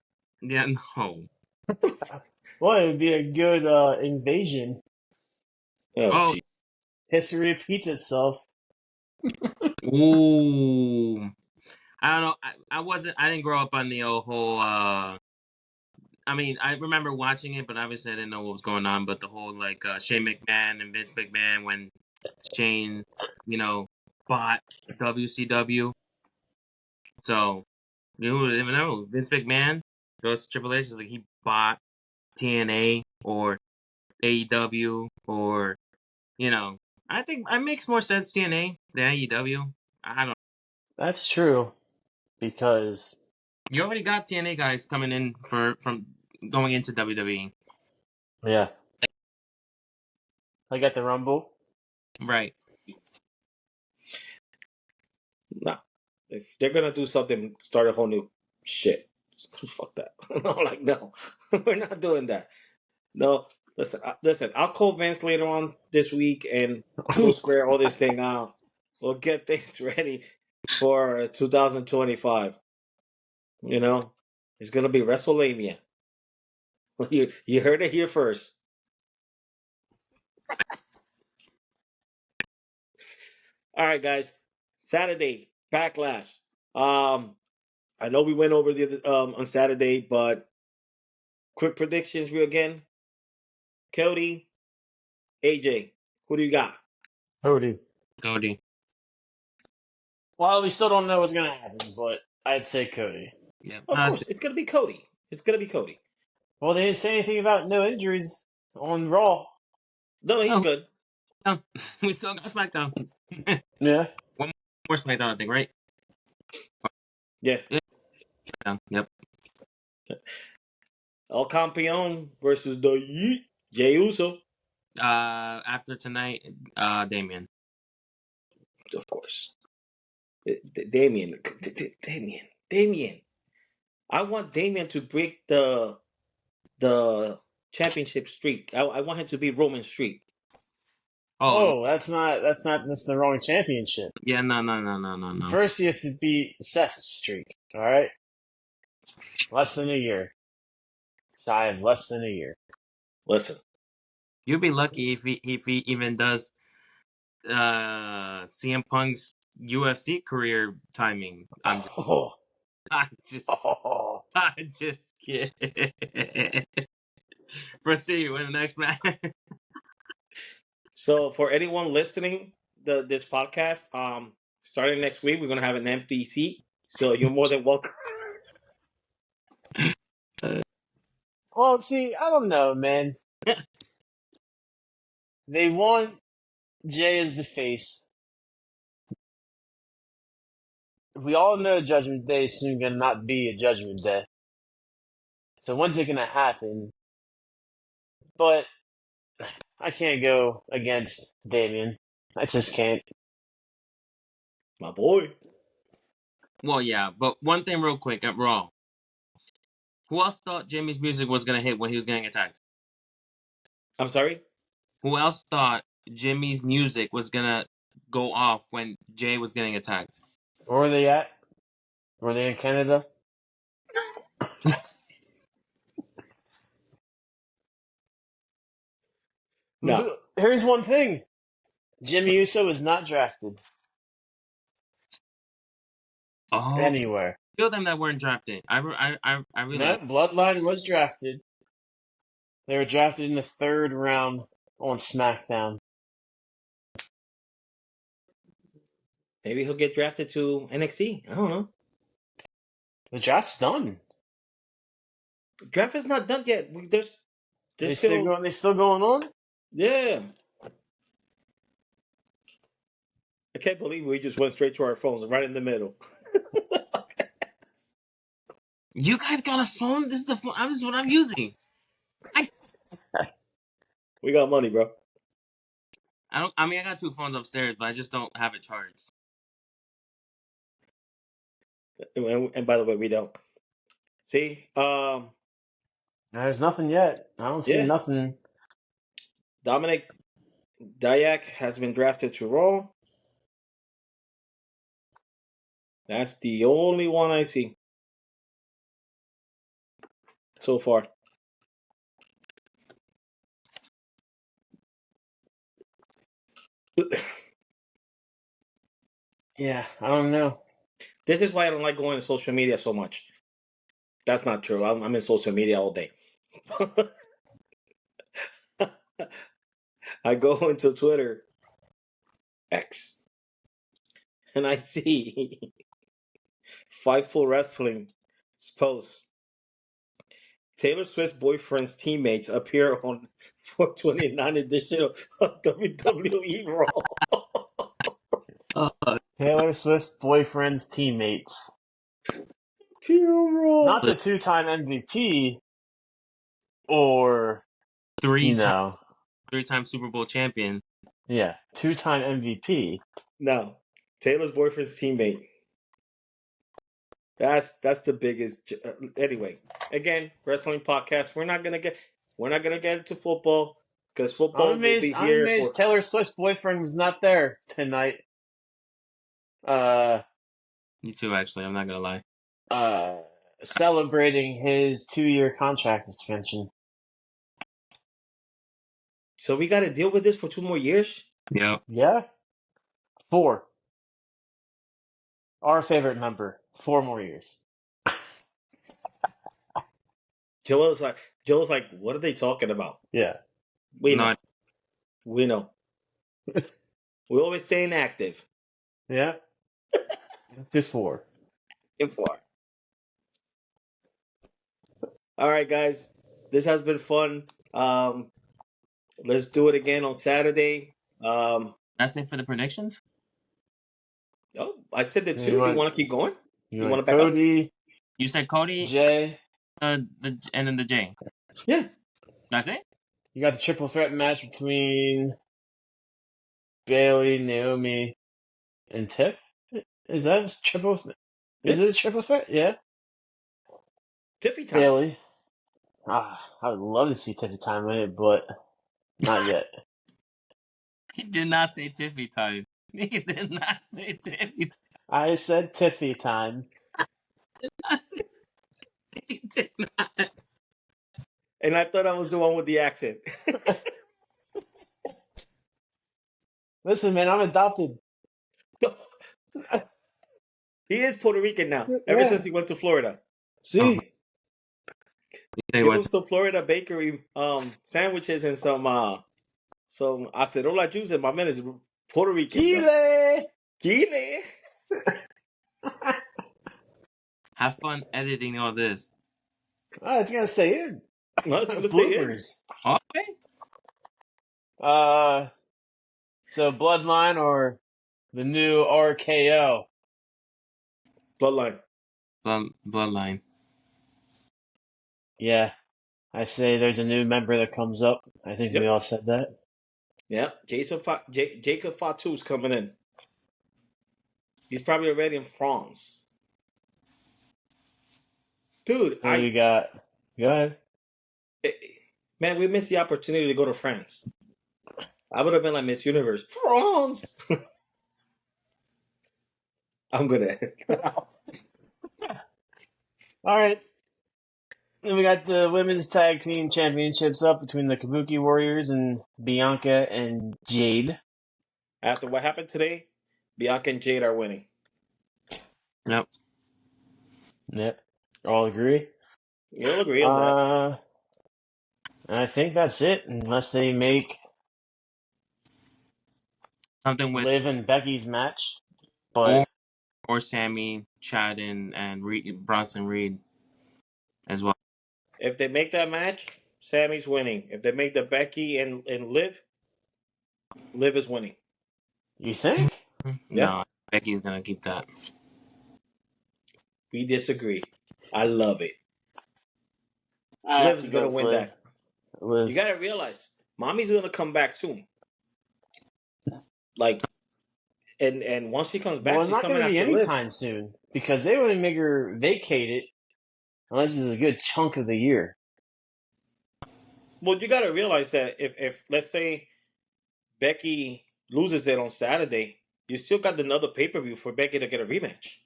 Yeah, no. Well, it would be a good invasion. Oh, Oh, gee. History repeats itself. ooh. I don't know. I didn't grow up on the whole. I mean, I remember watching it, but obviously I didn't know what was going on. But the whole like Shane McMahon and Vince McMahon when Shane, bought WCW. So you never know. Vince McMahon goes to Triple H. It's like he bought TNA or AEW or I think it makes more sense TNA than AEW. I don't. That's true. Because, You already got TNA guys coming in from going into WWE. yeah, I got the Rumble. Right. Nah. If they're gonna do something, start a whole new shit. Fuck that. No. We're not doing that. No. Listen. I'll call Vince later on this week, and we'll square all this thing out. We'll get things ready for 2025. It's gonna be WrestleMania. You heard it here first. All right, guys. Saturday Backlash. I know we went over the on Saturday, but quick predictions real again. Cody, AJ, who do you got? Cody. Cody. Well, we still don't know what's going to happen, but I'd say Cody. Yeah. Of course, it's gonna be Cody. It's gonna be Cody. Well, they didn't say anything about no injuries on Raw. No, he's Oh, good. no. We still got SmackDown. Yeah. One more SmackDown, I think, right? Yeah. Yeah. Yep. El Campeon versus the Yeet, Jey Uso. After tonight, Damien. Of course. Damien. Damien. I want Damien to break the championship streak. I want him to be Roman streak. Oh, Oh, that's the wrong championship. yeah, no. First, he has to beat Seth's streak. All right, less than a year, shy of less than a year. Listen. You'd be lucky if he even does CM Punk's UFC career timing. Oh, I'm just oh. I'm just kidding. Proceed with the next match. So for anyone listening this podcast, starting next week we're gonna have an empty seat. So you're more than welcome. Well, see, I don't know, man. They want Jay as the face. We all know Judgment Day is soon gonna not be a Judgment Day. So when's it gonna happen? But I can't go against Damien. I just can't. My boy. Well, yeah, but one thing real quick at Raw. Who else thought Jimmy's music was gonna hit when he was getting attacked? I'm sorry? Who else thought Jimmy's music was gonna go off when Jay was getting attacked? Where are they at? Were they in Canada? No. Here's one thing. Jimmy Uso was not drafted Oh, anywhere. few of them that weren't drafted. I No, realized. Bloodline was drafted. They were drafted in the 3rd round on SmackDown. Maybe he'll get drafted to NXT. I don't know. The draft's done. Draft is not done yet. There's They still still going on? yeah. I can't believe we just went straight to our phones right in the middle. You guys got a phone? This is the phone. This is what I'm using. We got money, bro. I mean, I got 2 phones upstairs, but I just don't have it charged. And by the way, we don't. See, There's nothing yet. I don't see yeah. nothing. Dominic Dayak has been drafted to Raw. That's the only one I see so far. Yeah, I don't know. This is why I don't like going to social media so much. That's not true. I'm in social media all day. I go into Twitter, X, and I see Fightful Wrestling post. Taylor Swift's boyfriend's teammates appear on 429 edition of WWE Raw. Taylor Swift's boyfriend's teammates. Pure Raw. Not the 2-time MVP or, 3-time Super Bowl champion. Yeah, 2-time MVP. No, Taylor's boyfriend's teammate. That's the biggest. Anyway, again, wrestling podcast. We're not gonna get into football because football will be here. I'm amazed Taylor Swift's boyfriend was not there tonight. Me too, actually. I'm not gonna lie. Celebrating his 2-year contract extension. So we got to deal with this for 2 more years. Yep. Yeah. 4. Our favorite number. 4 more years. Joel's like, what are they talking about? Yeah. We know. We know. We always staying active. Yeah. This 4. In 4. All right, guys. This has been fun. Let's do it again on Saturday. That's it for the predictions? Oh, I said that too. You You want to keep going? You want want to back Cody, up? You said Cody, Jay. and then the J. Yeah. That's it? You got the triple threat match between Bailey, Naomi, and Tiff. Is that a triple? Is it a triple threat? Yeah. Tiffy time. Bailey. I would love to see Tiffy time in it, but not yet. He did not say Tiffy time. He did not say Tiffy. I said Tiffy time. He did not. And I thought I was the one with the accent. Listen, man, I'm adopted. He is Puerto Rican now. Ever since he went to Florida. See? He went to Florida bakery sandwiches and some acerola juice, and my man is Puerto Rican. Kile. Have fun editing all this. Oh, it's gonna stay in. No, it's gonna stay in. Bloopers. Okay. So Bloodline or the new RKO? Bloodline. Bloodline. Yeah. I say there's a new member that comes up. I think we all said that. Yeah. Jacob Fatu's coming in. He's probably already in France. Dude, Who you got? Go ahead. Man, we missed the opportunity to go to France. I would have been like Miss Universe. France! I'm good at it. All right. Then we got the women's tag team championships up between the Kabuki Warriors and Bianca and Jade. After what happened today, Bianca and Jade are winning. Yep. Yep. All agree. You'll agree on that. And I think that's it, unless they make Something with Liv and Becky's match. or But or Sammy, Chad, and Bronson Reed as well. If they make that match, Sammy's winning. If they make the Becky and Liv is winning. you think? Yeah, No, Becky's gonna keep that. we disagree. I love it. I Liv have is to gonna go with win Liv. that. You Liv. gotta realize, Mommy's gonna come back soon. Like, and once she comes back, Well, it's she's not going coming to be after Liv. anytime soon because they wouldn't make her vacate it unless it's a good chunk of the year. Well, you gotta realize that if let's say Becky loses it on Saturday, you still got another pay per view for Becky to get a rematch.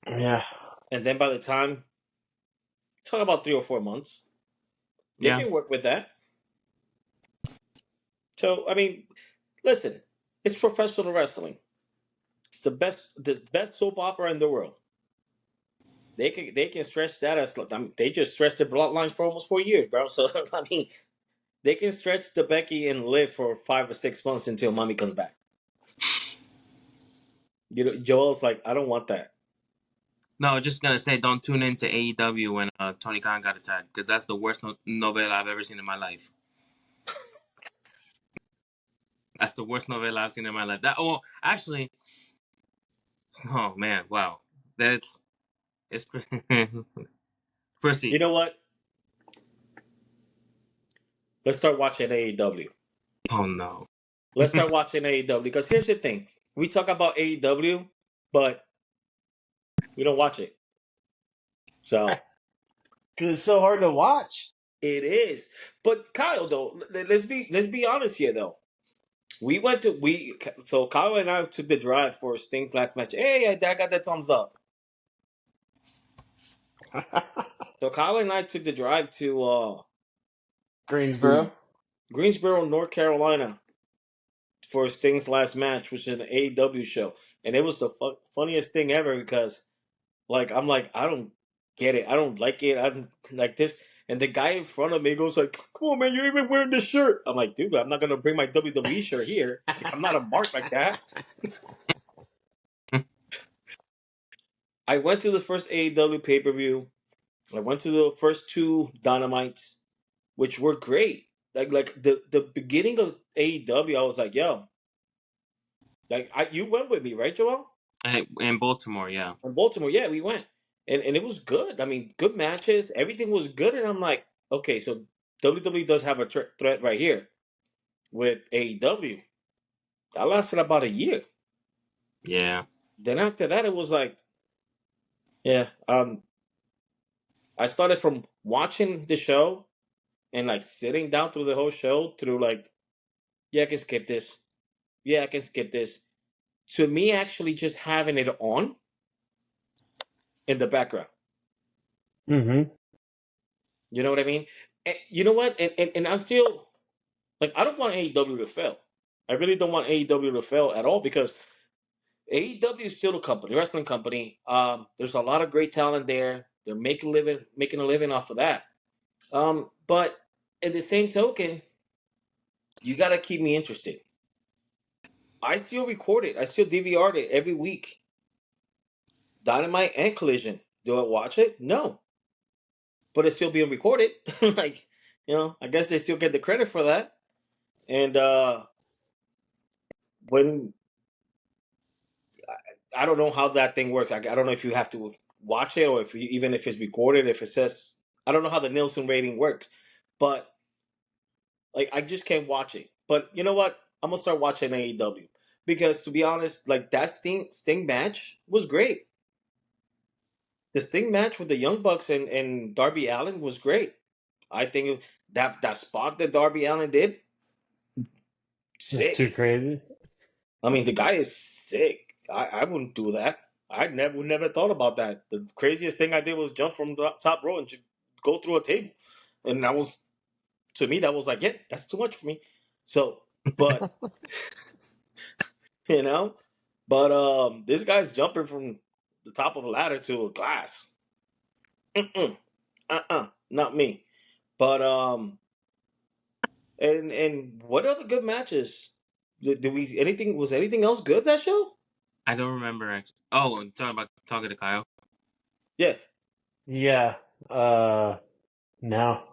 Yeah. And then by the time, talk about 3 or 4 months, they Yeah. can work with that. So I mean, listen, it's professional wrestling. It's the best soap opera in the world. They can stretch that as I mean, they just stretched the bloodlines for almost 4 years, bro. So I mean, they can stretch the Becky and Liv for 5 or 6 months until Mommy comes back. You know, Joel's like, I don't want that. No, just gonna say, don't tune into AEW when Tony Khan got attacked because that's the worst novella I've ever seen in my life. That's the worst novella I've seen in my life. That actually, oh man, wow, it's You proceed. know what? Let's start watching AEW. Oh no. Let's start watching AEW because here's the thing: we talk about AEW, but we don't watch it. So Because it's so hard to watch. it is. But Kyle, though, let's be honest here, though. So Kyle and I took the drive for Sting's last match. Hey, I got that thumbs up. So Kyle and I took the drive to Greensboro. Greensboro, North Carolina, for Sting's last match, which is an AEW show, and it was the funniest thing ever because, like, I'm like, I don't get it, I don't like it, I don't like this, and the guy in front of me goes like, "Come on, man, you're even wearing this shirt." I'm like, dude, I'm not gonna bring my WWE shirt here. Like, I'm not a mark like that. I went to the first AEW pay per view. I went to the first two Dynamites, which were great. Like the beginning of AEW, I was like, yo, like you went with me, right, Joel? In Baltimore, yeah. In Baltimore, yeah, we went, and it was good. I mean, good matches, everything was good, and I'm like, okay, so WWE does have a threat right here with AEW. That lasted about a year. Yeah. Then after that, it was like, yeah, I started from watching the show and like sitting down through the whole show through like, yeah, I can skip this. Yeah, I can skip this. To me, actually, just having it on in the background. Mm-hmm. You know what I mean? And you know what? And I feel like I don't want AEW to fail. I really don't want AEW to fail at all because AEW is still a company, wrestling company. There's a lot of great talent there. They're making a living off of that. But in the same token, you got to keep me interested. I still record it. I still DVR it every week. Dynamite and Collision. Do I watch it? No, but it's still being recorded. Like, I guess they still get the credit for that. And when I don't know how that thing works. I don't know if you have to watch it or even if it's recorded. If it says, I don't know how the Nielsen rating works, but like I just can't watch it. But you know what? I'm gonna start watching AEW because to be honest, like that Sting match was great. The Sting match with the Young Bucks and Darby Allin was great. I think that spot that Darby Allin did, Just too sick. crazy. I mean, the guy is sick. I wouldn't do that. I never thought about that. The craziest thing I did was jump from the top row and go through a table, and that was, to me, that was like, yeah, that's too much for me. So, but you know. But this guy's jumping from the top of a ladder to a glass. Mm-mm. Not me. But and what other good matches? Did we anything was anything else good that show? I don't remember actually. Oh, talking to Kyle. Yeah, Yeah. No.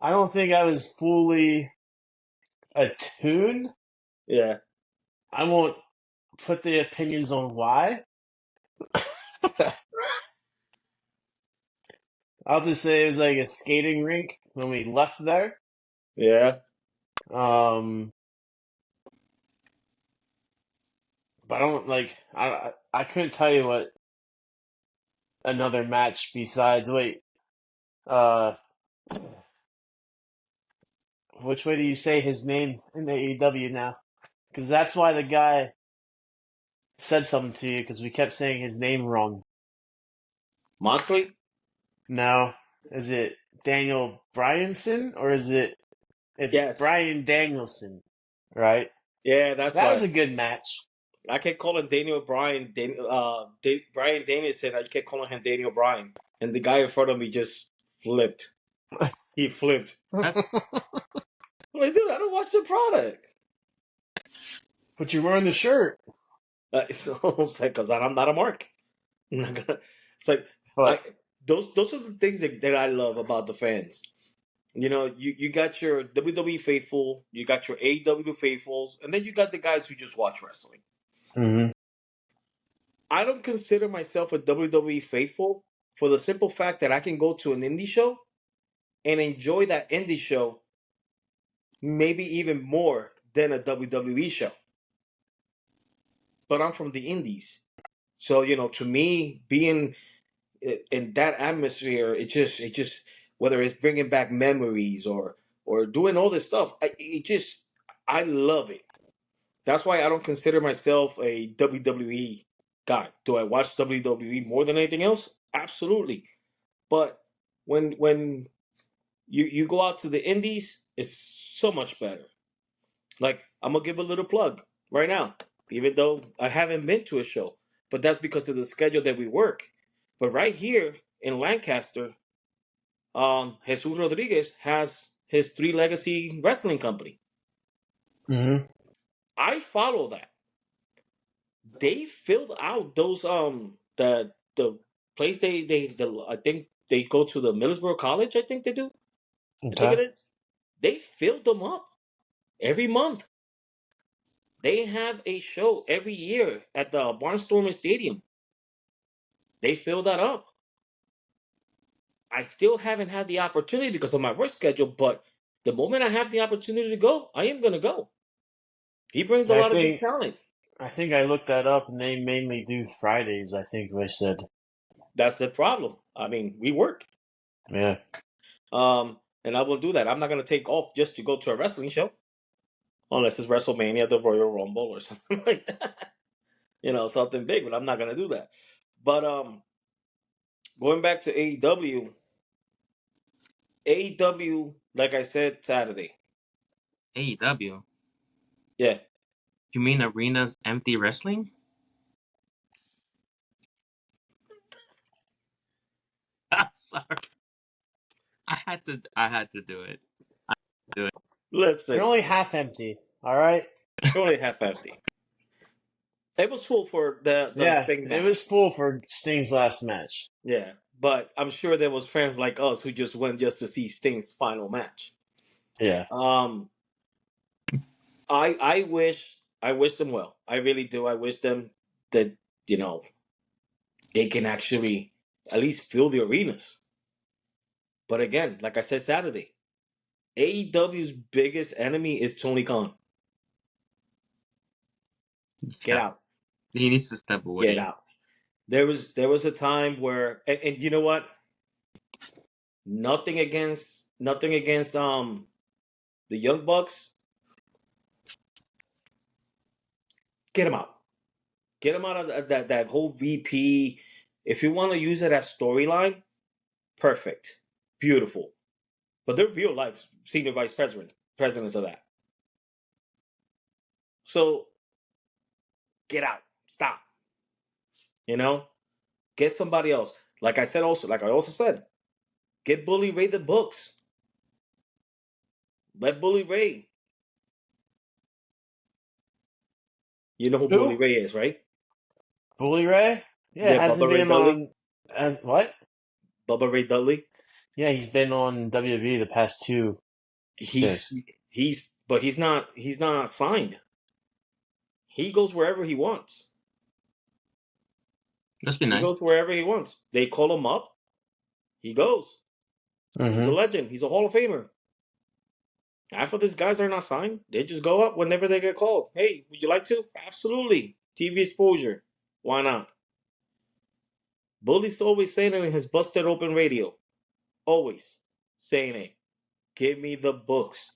I don't think I was fully attuned. yeah, I won't put the opinions on why. I'll just say it was like a skating rink when we left there. yeah. Um, but I don't like. I couldn't tell you what another match besides. Wait. Uh, which way do you say his name in the AEW now? Because that's why the guy said something to you because we kept saying his name wrong. Moxley? No, is it Daniel Bryanson or is it? It's Yes. Bryan Danielson, right? Yeah, that's That why. was a good match. I kept calling Daniel Bryan, Brian Danielson. I kept calling him Daniel Bryan, and the guy in front of me just flipped. He flipped. That's I'm like, dude, I don't watch the product. But you're wearing the shirt. It's almost like because I'm not a mark. I'm not gonna. It's like I But those are the things that I love about the fans. You know, you got your WWE faithful, you got your AEW faithfuls, and then you got the guys who just watch wrestling. Mhm. I don't consider myself a WWE faithful for the simple fact that I can go to an indie show and enjoy that indie show maybe even more than a WWE show. But I'm from the indies. So, you know, to me, being in that atmosphere, it just whether it's bringing back memories or doing all this stuff, I love it. That's why I don't consider myself a WWE guy. Do I watch WWE more than anything else? Absolutely. But when you go out to the indies, it's so much better. Like I'm gonna give a little plug right now, even though I haven't been to a show, but that's because of the schedule that we work. But right here in Lancaster, Jesus Rodriguez has his Three Legacy Wrestling Company. Mhm. I follow that. They filled out those the place I think they go to the Middlesbrough College. I think they do. I think it Okay. is. They filled them up every month. They have a show every year at the Braun Strowman Stadium. They fill that up. I still haven't had the opportunity because of my work schedule, but the moment I have the opportunity to go, I am gonna go. He brings a I lot of good think talent. I think I looked that up, and they mainly do Fridays. I think they said. That's the problem. I mean, we work. Yeah. And I will do that. I'm not gonna take off just to go to a wrestling show unless it's WrestleMania, the Royal Rumble, or something like that. You know, something big, but I'm not gonna do that. But going back to AEW, like I said Saturday, AEW. yeah. You mean arenas empty wrestling? I'm sorry. I had to do it. Do it. They're Listen, only half empty. All right. only half empty. It was full for the Yeah, Sting it was match, full for Sting's last match. yeah. But I'm sure there was fans like us who just went just to see Sting's final match. Yeah. Um, I wish them well. I really do. I wish them that you know they can actually at least fill the arenas. But again, like I said Saturday, AEW's biggest enemy is Tony Khan. Get Yeah, out. he needs to step Get away. out. There was a time where and you know what? Nothing against the Young Bucks. Get them out. Get them out of that whole VP. If you want to use it as storyline, perfect, beautiful. But they're real life senior vice presidents of that. So get out. Stop. Get somebody else. Like I also said, get Bully Ray the books. Let Bully Ray. You know who Bully Who? Ray is, right? Bully Ray? Yeah, Yeah, hasn't Bubba Ray been Dudley. on. As what? Bubba Ray Dudley. Yeah, he's been on WWE the past two He's shifts. but he's not signed. He goes wherever he wants. Must be He nice. goes wherever he wants. They call him up. He goes. He's a Mm-hmm. legend. He's a Hall of Famer. Half of these guys are not signed. They just go up whenever they get called. Hey, would you like to? Absolutely. TV exposure. Why not? Bully's always saying it in his busted open radio. Always saying it. Give me the books.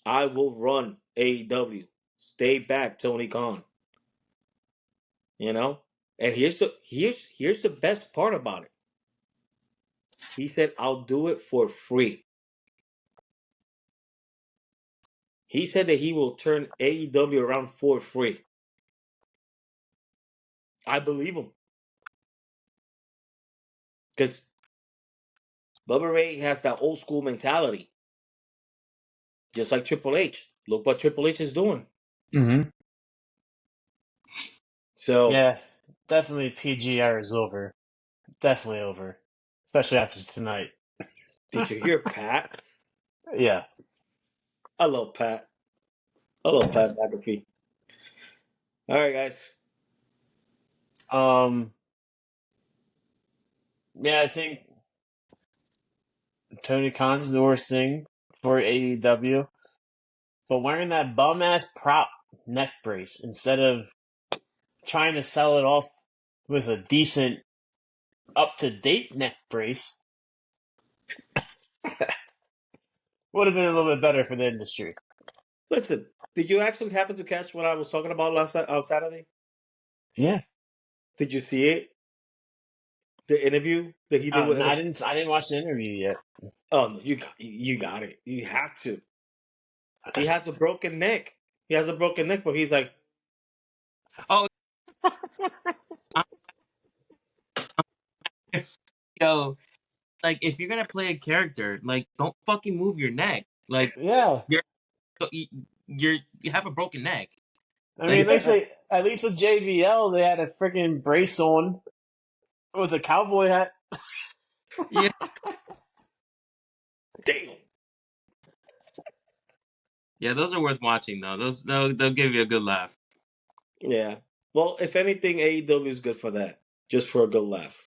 I will run AEW. Stay back, Tony Khan. And here's the best part about it. He said, I'll do it for free. He said that he will turn AEW around for free. I believe him. Because Bubba Ray has that old school mentality. Just like Triple H. Look what Triple H is doing. Mm-hmm. So, Yeah, definitely PG era is over. Definitely over. Especially after tonight. did you hear Pat? Yeah. I love Pat. I love Pat McAfee. All right, guys. Um. Yeah, I think Tony Khan's the worst thing for AEW. But wearing that bum ass prop neck brace instead of trying to sell it off with a decent, up to date neck brace would have been a little bit better for the industry. Listen, did you actually happen to catch what I was talking about on Saturday? Yeah. Did you see it? The interview that he did with. No, I didn't watch the interview yet. Oh no, you got it. You have to. He has a broken neck. He has a broken neck, but he's like, Oh, yo, like if you're gonna play a character, like don't fucking move your neck. Like Yeah. you're you have a broken neck. I mean, Like yeah, at least with JBL, they had a freaking brace on with a cowboy hat. yeah, damn. yeah, those are worth watching though. Those they'll give you a good laugh. Yeah. Well, if anything, AEW is good for that, just for a good laugh.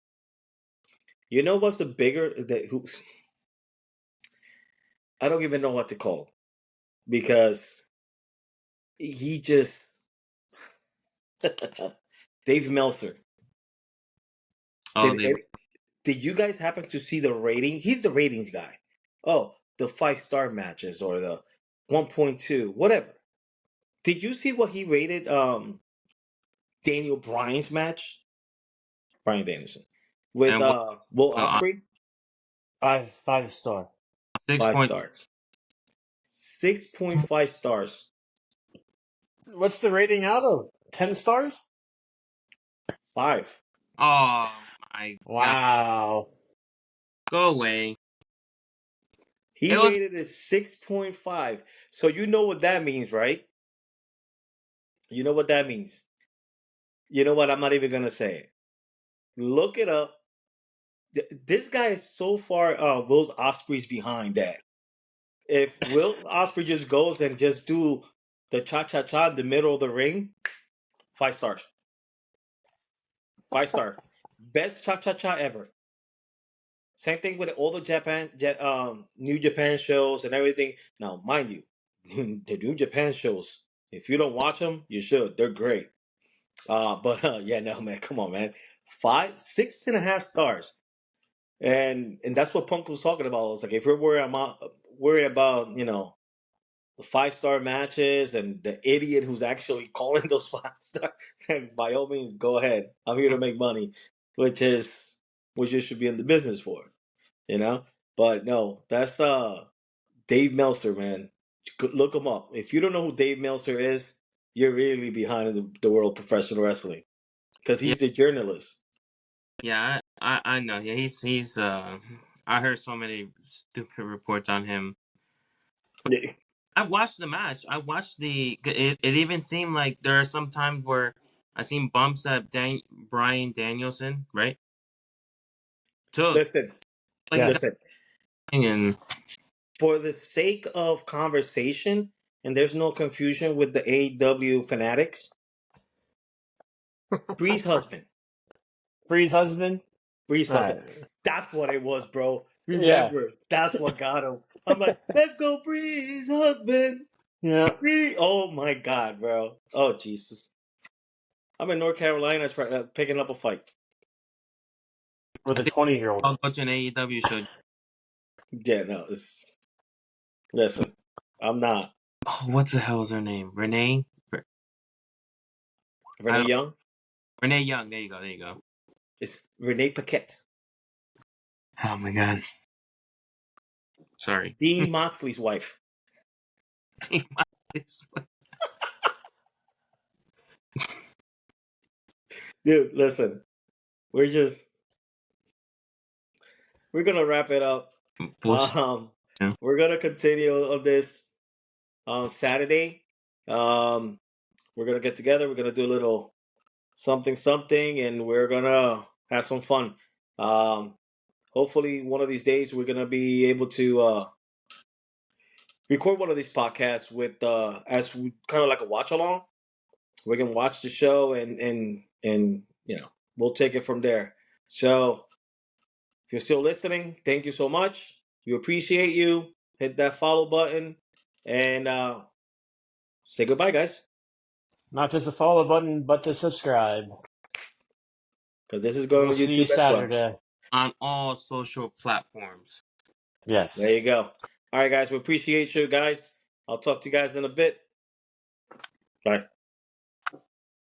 You know what's the bigger that who? I don't even know what to call him because he just Dave Meltzer. Oh, Did they any, did you guys happen to see the rating? He's the ratings guy. Oh, the 5-star matches or the 1.2, whatever. Did you see what he rated Daniel Bryan's match? Bryan Danielson. With and what Will uh, Ospreay? Five star. 6 Five point. stars. 6.5 stars. What's the rating out of? 10 stars? 5. Oh my god, Wow. go away. He It was rated it 6.5. So you know what that means, right? You know what that means. You know what? I'm not even gonna say it. Look it up. This guy is so far Will Ospreay's behind that. If Will Ospreay just goes and just do the cha cha cha in the middle of the ring, 5 stars. 5 star. Best cha cha cha ever. Same thing with all the New Japan shows and everything. Now, mind you, the New Japan shows, if you don't watch them, you should. They're great. But yeah, no, man, come on, man. 6.5 stars. And that's what Punk was talking about. It's like if you're worried about the 5-star matches and the idiot who's actually calling those 5 star, then by all means go ahead. I'm here to make money, which is what you should be in the business for, you know. But no, that's Dave Meltzer, man. Look him up. If you don't know who Dave Meltzer is, you're really behind the world of professional wrestling because Yeah, he's the journalist. yeah, I know. Yeah, he's. I heard so many stupid reports on him. I watched the match. I watched the. It even seemed like there are some times where I seen bumps that Brian Danielson took. Listen, Like he got Yes. listen. and For the sake of conversation, and there's no confusion with the AEW fanatics, Bree's husband. Bree's husband. Bree's All husband. right. That's what it was, bro. Yeah. Remember, that's what got him. I'm like, let's go, Bree's husband. Yeah. Bree. Oh my God, bro. Oh Jesus. I'm in North Carolina picking up a fight. With I a think 20-year-old. I'll go to an AEW show. Yeah, no. Listen, I'm not. Oh, what the hell is her name? Renee. I Renee don't. Young. Renee Young. There you go. There you go. It's Renee Paquette. Oh my God. Sorry. Dean Moxley's wife. Dude, listen. We're gonna wrap it up. Bullshit. Yeah. We're gonna continue on this on Saturday. We're gonna get together. We're gonna do a little something, and we're gonna have some fun. Hopefully, one of these days, we're gonna be able to record one of these podcasts with as kind of like a watch along. We can watch the show and we'll take it from there. So if you're still listening, thank you so much. We appreciate you. Hit that follow button and say goodbye, guys. Not just a follow button, but to subscribe. Because this is going We'll on see you YouTube as well. Saturday. On all social platforms. Yes. There you go. All right, guys. We appreciate you guys. I'll talk to you guys in a bit. Bye.